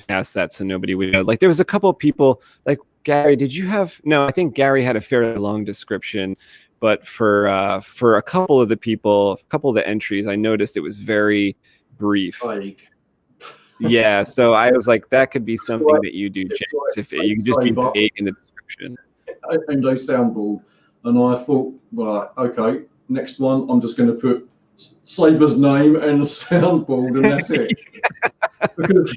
Speaker 2: past that, so nobody would know. Like there was a couple of people, like Gary, did you have? No, I think Gary had a fairly long description, but for a couple of the people, a couple of the entries, I noticed it was very brief. Yeah, so I was like, that could be something that you do, James, if you could just be vague in the description.
Speaker 6: And a soundboard, and I thought, right, okay, next one, I'm just going to put Saber's name and a soundboard, and that's it. Because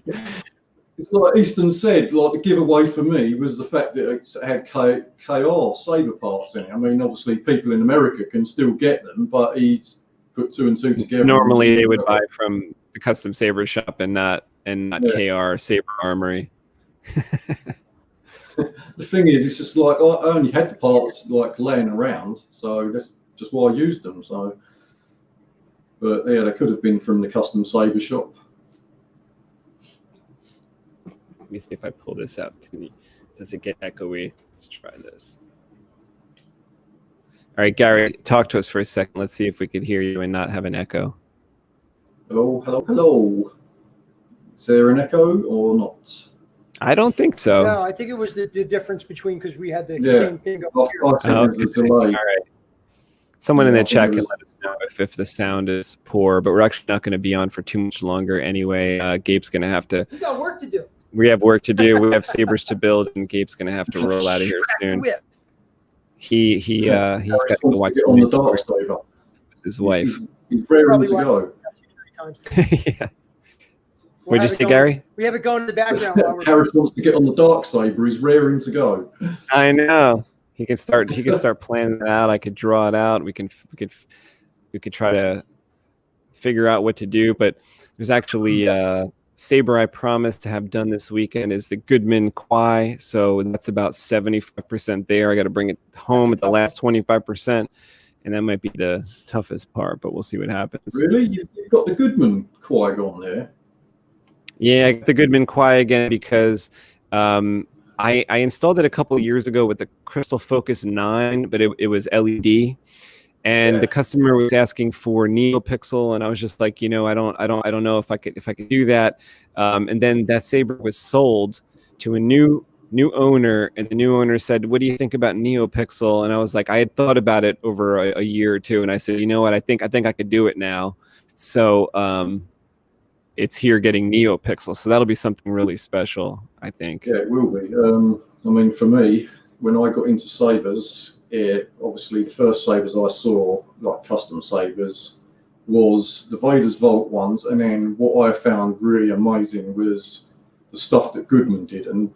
Speaker 6: it's like Easton said, like the giveaway for me was the fact that it had KR Saber parts in it. I mean, obviously people in America can still get them, but he's put 2 and 2 together.
Speaker 2: Normally they would buy from the Custom Saber Shop and not KR Saber Armory.
Speaker 6: The thing is, it's just like I only had the parts like laying around, so that's just why I used them. So, but yeah, they could have been from the Custom Saber Shop.
Speaker 2: Let me see if I pull this out. Does it get echoey? Let's try this. All right, Gary, talk to us for a second. Let's see if we could hear you and not have an echo.
Speaker 6: Hello, hello, hello. Is there an echo or not?
Speaker 2: I don't think so.
Speaker 4: No, I think it was the difference between, because we had the same thing up here.
Speaker 6: I think there's a delay.
Speaker 2: All right. Someone in the chat can let us know if the sound is poor, but we're actually not going to be on for too much longer anyway. Gabe's going to have to.
Speaker 4: We got work to do.
Speaker 2: We have work to do. We have sabers to build, and Gabe's going to have to roll out of here soon. He's got to go watch
Speaker 6: on the dark saber.
Speaker 2: His wife.
Speaker 6: He's raring to go.
Speaker 2: Yeah. What'd you say, Gary?
Speaker 4: We have it going in the background while we're
Speaker 6: Harris wants to get on the dark saber. He's raring to go.
Speaker 2: I know. He can start planning it out. I could draw it out. We could try to figure out what to do. But there's actually Saber I promised to have done this weekend is the Goodman Kwai. So that's about 75% there. I got to bring it home at the last 25%. And that might be the toughest part, but we'll see what happens.
Speaker 6: Really? You've got the Goodman Kwai on there?
Speaker 2: Yeah, I got the Goodman Kwai again because I installed it a couple of years ago with the Crystal Focus 9, but it was LED, and the customer was asking for neopixel, and I was just like, I don't know if I could do that. And then that saber was sold to a new owner, and the new owner said, "What do you think about neopixel?" And I was like, I had thought about it over a year or two, and I said, you know what, I think I could do it now. So it's here getting neopixel, so that'll be something really special, I think.
Speaker 6: Yeah, it will be. I mean, for me, when I got into sabers, obviously the first sabers I saw, like custom sabers, was the Vader's Vault ones, and then what I found really amazing was the stuff that Goodman did, and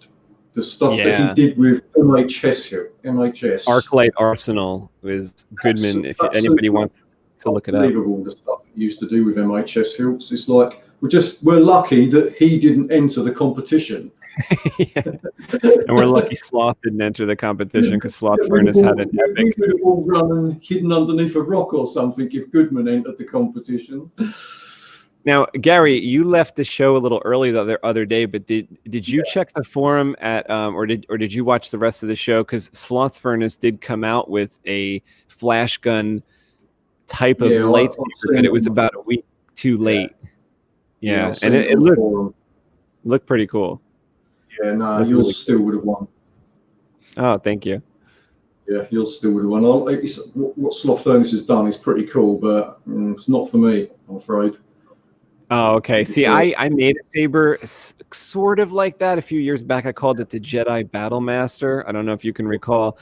Speaker 6: the stuff that he did with MHS.
Speaker 2: Arclight Arsenal was Goodman. If anybody wants to look it up.
Speaker 6: Unbelievable, the stuff he used to do with MHS hilts. It's like we're lucky that he didn't enter the competition.
Speaker 2: And we're lucky Sloth didn't enter the competition because Sloth Furnace had an epic.
Speaker 6: We could have all run and hidden underneath a rock or something if Goodman entered the competition.
Speaker 2: Now, Gary, you left the show a little early the other day, but did you check the forum or did you watch the rest of the show? Because Sloth Furnace did come out with a flash gun type of lightsaber, but it was about a week too late. Yeah, and it looked pretty cool.
Speaker 6: Yeah, no, yours still would have won.
Speaker 2: Oh, thank you.
Speaker 6: Yeah, yours still would have won. What Sloth Furnace has done is pretty cool, but it's not for me, I'm afraid.
Speaker 2: Oh, okay. See, I made a saber sort of like that a few years back. I called it the Jedi BladeMaster. I don't know if you can recall.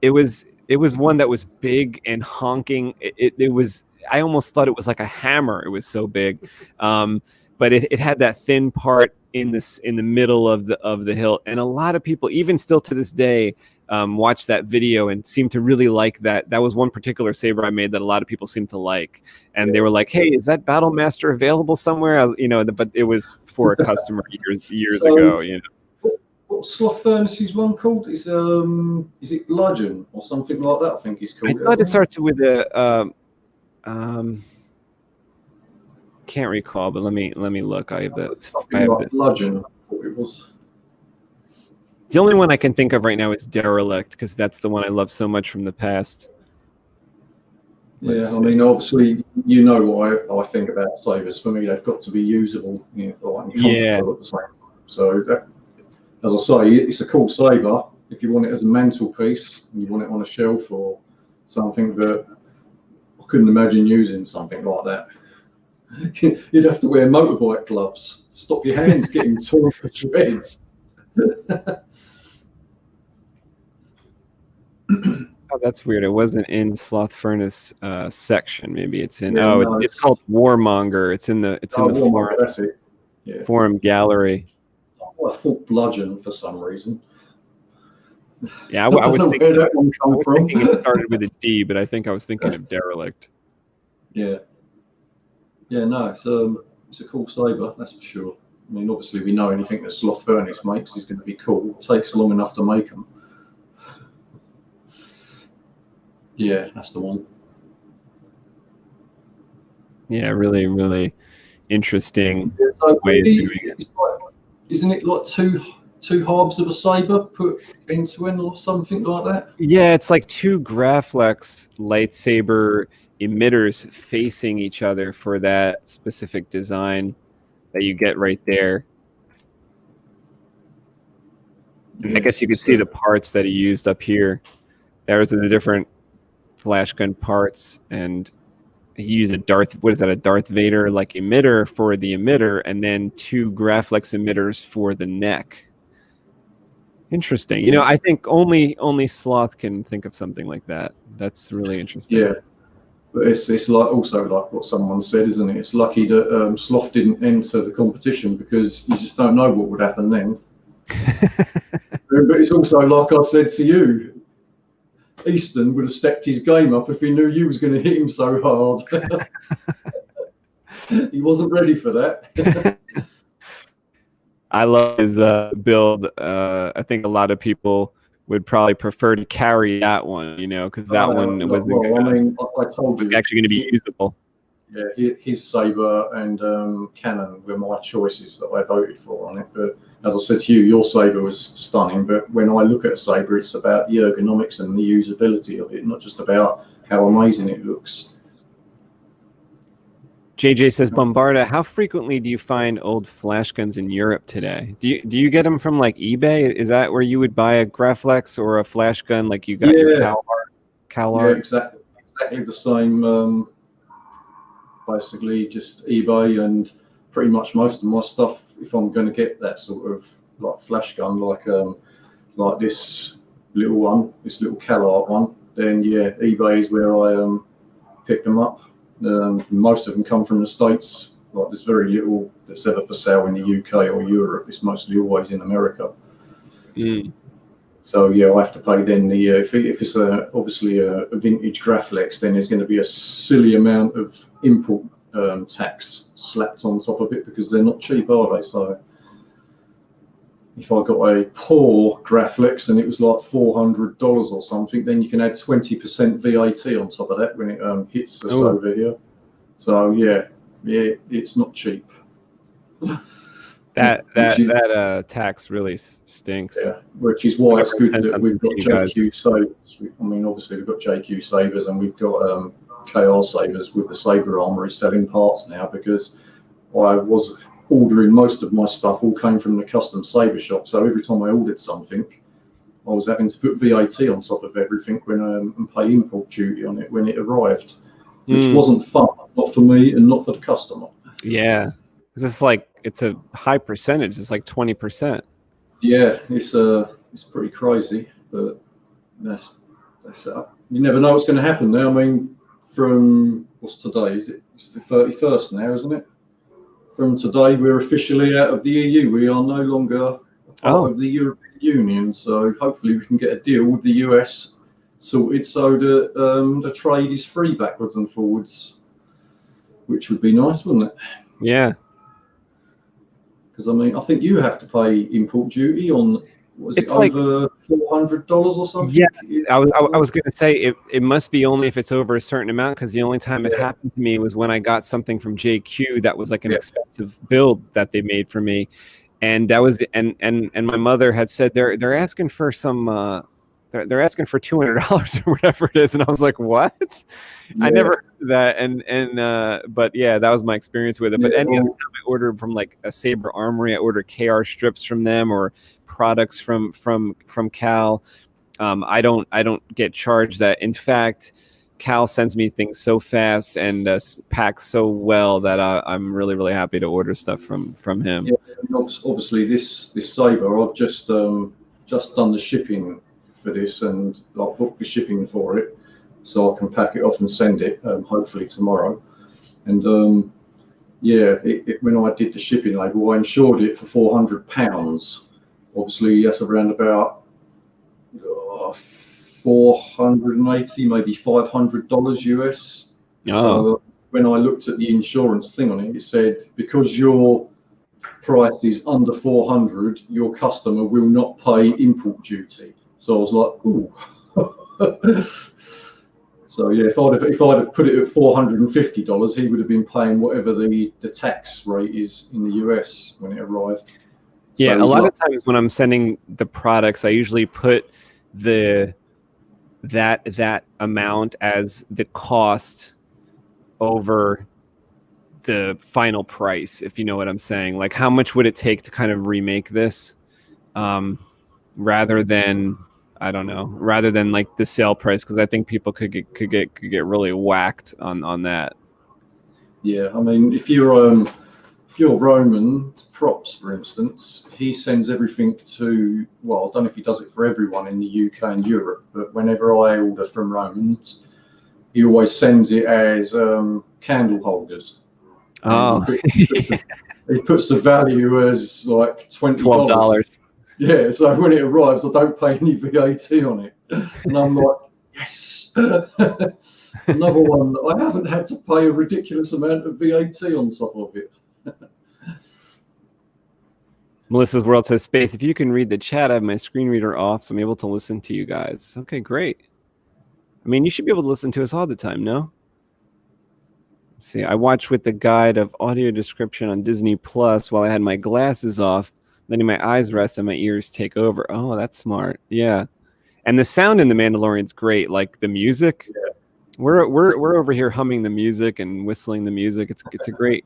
Speaker 2: It was one that was big and honking. It was. I almost thought it was like a hammer. It was so big, but it had that thin part in the middle of the hilt, and a lot of people, even still to this day, watch that video and seem to really like that. That was one particular saber I made that a lot of people seem to like, and they were like, "Hey, is that BladeMaster available somewhere?" But it was for a customer years ago.
Speaker 6: What Sloth Furnace's one called? Is it Bludgeon or something like that? I think he's called.
Speaker 2: I thought it started with a can't recall, but let me look. I have the
Speaker 6: Bludgeon. I thought it was.
Speaker 2: The only one I can think of right now is Derelict, because that's the one I love so much from the past.
Speaker 6: Yeah, I mean, obviously, you know what I think about sabers. For me, they've got to be usable, and comfortable at the same time. So, as I say, it's a cool saber. If you want it as a mantelpiece, and you want it on a shelf or something, that I couldn't imagine using something like that. You'd have to wear motorbike gloves, stop your hands getting torn to shreds.
Speaker 2: Oh, that's weird. It wasn't in Sloth Furnace section. Maybe it's in.
Speaker 6: Yeah,
Speaker 2: it's called Warmonger. It's in the forum.
Speaker 6: That's it. Yeah.
Speaker 2: Forum gallery.
Speaker 6: I thought Bludgeon for some reason.
Speaker 2: Yeah, I was thinking.
Speaker 6: Where that one come from.
Speaker 2: Thinking it started with a D, but I think I was thinking of Derelict.
Speaker 6: Yeah. Yeah. No, it's a cool saber. That's for sure. I mean, obviously, we know anything that Sloth Furnace makes is going to be cool. It takes long enough to make them. Yeah, that's the one.
Speaker 2: Yeah, really, really interesting
Speaker 6: So
Speaker 2: way of doing it.
Speaker 6: Isn't it like two halves of a saber put into it or something like that?
Speaker 2: Yeah, it's like two Graflex lightsaber emitters facing each other for that specific design that you get right there. And I guess you could see the parts that he used up here. There's the different flash gun parts, and he used a Darth Vader like emitter for the emitter, and then two Graflex emitters for the neck. Interesting. I think only Sloth can think of something like that. That's really interesting.
Speaker 6: Yeah, but it's like also like what someone said, isn't it? It's lucky that Sloth didn't enter the competition, because you just don't know what would happen then. But it's also like I said to you, Easton would have stepped his game up if he knew you was going to hit him so hard. He wasn't ready for that.
Speaker 2: I love his build. I think a lot of people would probably prefer to carry that one, because that one was actually going to be usable.
Speaker 6: Yeah, his saber and cannon were my choices that I voted for on it. But as I said to you, your saber was stunning. But when I look at a saber, it's about the ergonomics and the usability of it, not just about how amazing it looks.
Speaker 2: JJ says, Bombarda, how frequently do you find old flash guns in Europe today? Do you get them from like eBay? Is that where you would buy a Graflex or a flash gun like you got your CalArt?
Speaker 6: Yeah, exactly the same. Basically, just eBay, and pretty much most of my stuff. If I'm going to get that sort of like flash gun, like this little one, this little CalArt one, then yeah, eBay is where I pick them up. Most of them come from the States. Like there's very little that's ever for sale in the UK or Europe. It's mostly always in America.
Speaker 2: Mm.
Speaker 6: So yeah, I have to pay then the if it's obviously a vintage Graflex, then there's going to be a silly amount of import tax slapped on top of it, because they're not cheap, are they? So if I got a poor Graflex and it was like $400 or something, then you can add 20% VAT on top of that when it hits us over here. So yeah, it's not cheap.
Speaker 2: That tax really stinks.
Speaker 6: Yeah, which is why it's good that we've got JQ sabers. I mean, obviously we've got JQ sabers and we've got KR sabers with the Saber Armory selling parts now, because I was ordering most of my stuff all came from the custom saber shop. So every time I ordered something, I was having to put VAT on top of everything and pay import duty on it when it arrived, which wasn't fun, not for me and not for the customer.
Speaker 2: Yeah. It's like it's a high percentage. It's like 20%.
Speaker 6: Yeah, it's pretty crazy, but that's you never know what's going to happen there. I mean, from what's today? It's the 31st now, isn't it? From today, we're officially out of the EU. We are no longer part of the European Union. So hopefully, we can get a deal with the US sorted so that the trade is free backwards and forwards, which would be nice, wouldn't it?
Speaker 2: Yeah.
Speaker 6: Because I mean, I think you have to pay import duty on. Was it over $400 or something?
Speaker 2: Yes, I was going to say it must be only if it's over a certain amount, because the only time it happened to me was when I got something from JQ that was like an expensive build that they made for me, and that was and my mother had said they're asking for some they're asking for $200 or whatever it is, and I was like, what? I never heard of that, and but yeah, that was my experience with it. But any other time I ordered from like a Saber Armory, I ordered KR strips from them or products from Cal. I don't get charged that. In fact, Cal sends me things so fast and packs so well that I'm really happy to order stuff from him.
Speaker 6: Yeah, obviously this Saber, I've just done the shipping for this, and I've booked the shipping for it, so I can pack it off and send it hopefully tomorrow. And yeah, when I did the shipping label, I insured it for £400. Obviously, that's around about 480, maybe $500 US. So when I looked at the insurance thing on it, it said because your price is under 400, your customer will not pay import duty. So I was like, ooh. So yeah, if I'd have put it at $450, he would have been paying whatever the tax rate is in the US when it arrived.
Speaker 2: Yeah, so a lot of times when I'm sending the products, I usually put that amount as the cost over the final price, if you know what I'm saying. Like, how much would it take to kind of remake this, rather than, I don't know, rather than like the sale price, because I think people could get really whacked on that.
Speaker 6: Yeah, I mean, if you're Roman Props, for instance, he sends everything to, well, I don't know if he does it for everyone in the UK and Europe, but whenever I order from Romans, he always sends it as candle holders.
Speaker 2: Oh,
Speaker 6: he puts the value as like $12. Yeah, so when it arrives, I don't pay any VAT on it, and I'm like, yes. Another one, I haven't had to pay a ridiculous amount of VAT on top of it.
Speaker 2: Melissa's World says, Space, if you can read the chat, I have my screen reader off, so I'm able to listen to you guys. Okay, great. I mean, you should be able to listen to us all the time, no? Let's see, I watched with the guide of audio description on Disney Plus while I had my glasses off, letting my eyes rest and my ears take over. Oh, that's smart. Yeah. And the sound in The Mandalorian's great, like the music. Yeah. We're over here humming the music and whistling the music. It's a great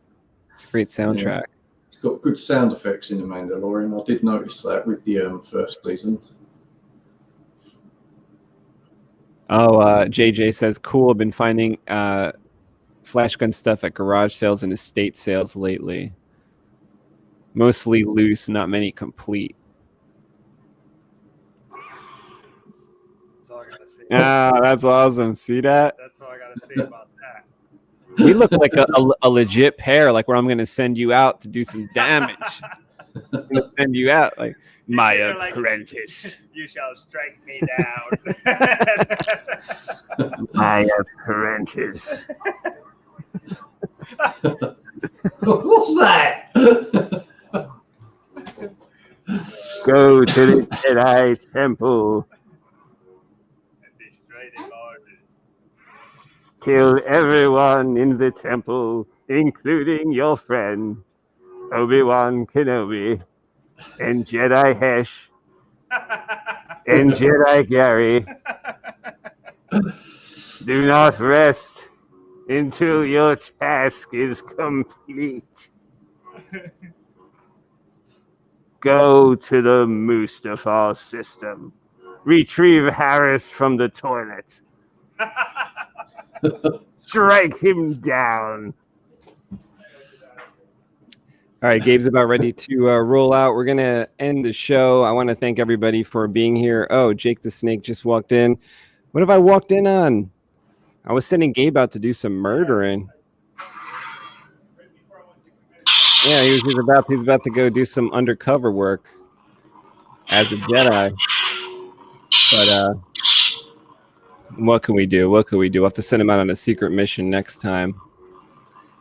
Speaker 2: soundtrack. Yeah.
Speaker 6: It's got good sound effects in The Mandalorian. I did notice that with the first season.
Speaker 2: Oh, JJ says, cool. I've been finding flash gun stuff at garage sales and estate sales lately. Mostly loose, not many complete.
Speaker 3: That's all I gotta say.
Speaker 2: Ah, that's awesome. See that?
Speaker 3: That's all I gotta say about that.
Speaker 2: We look like a legit pair, like where I'm going to send you out to do some damage. I'm going to send you out like my apprentice.
Speaker 3: Like, you shall strike me down.
Speaker 2: My apprentice.
Speaker 6: What's that?
Speaker 2: Go to the Jedi Temple. Kill everyone in the temple, including your friend, Obi-Wan Kenobi, and Jedi Hesh, and Jedi Gary. Do not rest until your task is complete. Go to the Mustafar system. Retrieve Harris from the toilet. Strike him down. All right, Gabe's about ready to roll out. We're going to end the show. I want to thank everybody for being here. Oh, Jake the Snake just walked in. What have I walked in on? I was sending Gabe out to do some murdering. Yeah, he's about to go do some undercover work as a Jedi. But what can we do? What can we do? We'll have to send him out on a secret mission next time.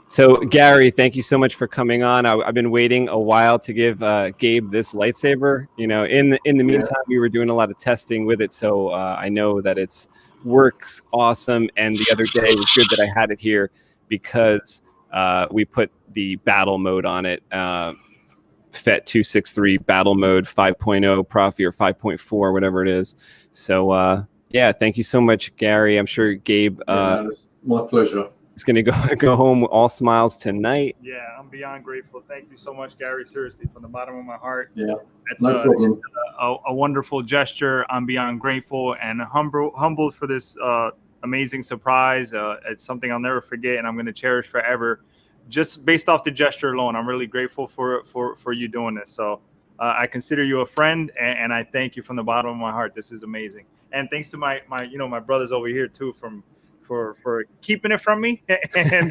Speaker 2: So, Gary, thank you so much for coming on. I've been waiting a while to give Gabe this lightsaber. You know, in the meantime, we were doing a lot of testing with it, so I know that it's works awesome. And the other day, it was good that I had it here because we put the battle mode on it. FET 263 battle mode 5.0 Profi or 5.4, whatever it is. So, yeah, thank you so much, Gary. I'm sure Gabe.
Speaker 6: My pleasure.
Speaker 2: He's going to go home all smiles tonight.
Speaker 3: Yeah, I'm beyond grateful. Thank you so much, Gary. Seriously, from the bottom of my heart.
Speaker 6: Yeah,
Speaker 3: it's
Speaker 6: no problem.
Speaker 3: A wonderful gesture. I'm beyond grateful and humbled for this amazing surprise. It's something I'll never forget, and I'm going to cherish forever. Just based off the gesture alone, I'm really grateful for you doing this. So I consider you a friend, and I thank you from the bottom of my heart. This is amazing. And thanks to my brothers over here too for keeping it from me and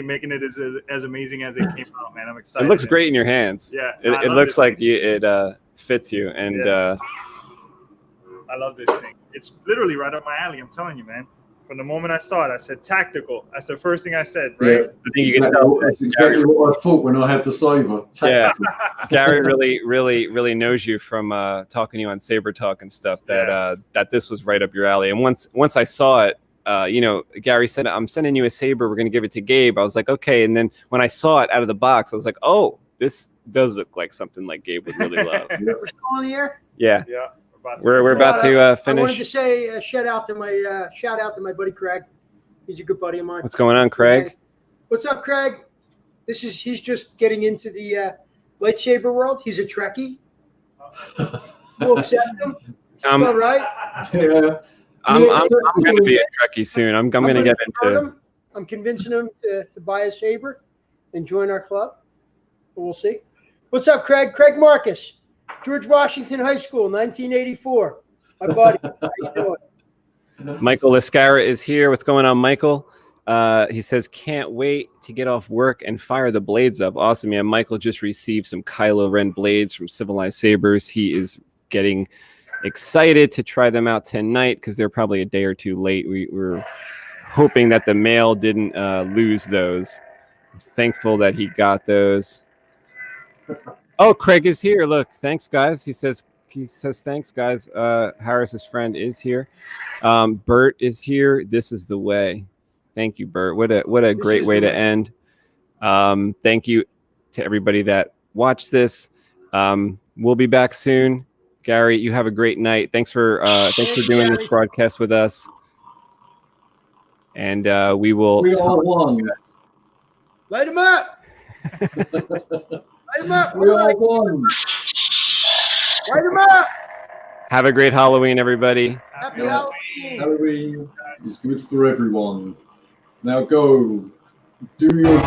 Speaker 3: making it as amazing as it came out, man. I'm excited.
Speaker 2: It looks great in your hands.
Speaker 3: Yeah,
Speaker 2: it looks like it fits you, and
Speaker 3: I love this thing. It's literally right up my alley. I'm telling you, man. From the moment I saw it, I said tactical. That's the first thing I said, right?
Speaker 6: Yeah,
Speaker 2: I think you can tell.
Speaker 6: That's exactly what I thought when I had the saber.
Speaker 2: Yeah, Gary really knows you from talking to you on Saber Talk and stuff. That this was right up your alley. And once I saw it, Gary said, "I'm sending you a saber. We're going to give it to Gabe." I was like, "Okay." And then when I saw it out of the box, I was like, "Oh, this does look like something like Gabe would really love."
Speaker 4: We're still on the air?
Speaker 2: Yeah.
Speaker 3: Yeah.
Speaker 2: We're about to finish.
Speaker 4: I wanted to say shout out to my buddy Craig. He's a good buddy of mine.
Speaker 2: What's going on, Craig?
Speaker 4: What's up, Craig? He's just getting into the lightsaber world. He's a Trekkie. We'll accept him. It's all right.
Speaker 6: Yeah.
Speaker 2: I'm going to be a Trekkie soon. I'm going to get into
Speaker 4: him. I'm convincing him to buy a saber and join our club. But we'll see. What's up, Craig? Craig Marcus. George Washington High School, 1984. My buddy. How you doing?
Speaker 2: Michael Lascara is here. What's going on, Michael? He says, can't wait to get off work and fire the blades up. Awesome, man. Michael just received some Kylo Ren blades from Civilized Sabers. He is getting excited to try them out tonight because they're probably a day or two late. We're hoping that the mail didn't lose those. Thankful that he got those. Oh, Craig is here. Look, thanks, guys. He says thanks, guys. Harris's friend is here. Bert is here. This is the way. Thank you, Bert. What a great way to end. Thank you to everybody that watched this. We'll be back soon. Gary, you have a great night. Thanks for doing this broadcast with us. And we will.
Speaker 6: We all won.
Speaker 4: Light him up. Light him up.
Speaker 6: We all won.
Speaker 4: Light him up.
Speaker 2: Have a great Halloween, everybody.
Speaker 4: Happy Halloween.
Speaker 6: Halloween is good for everyone. Now go do your duty.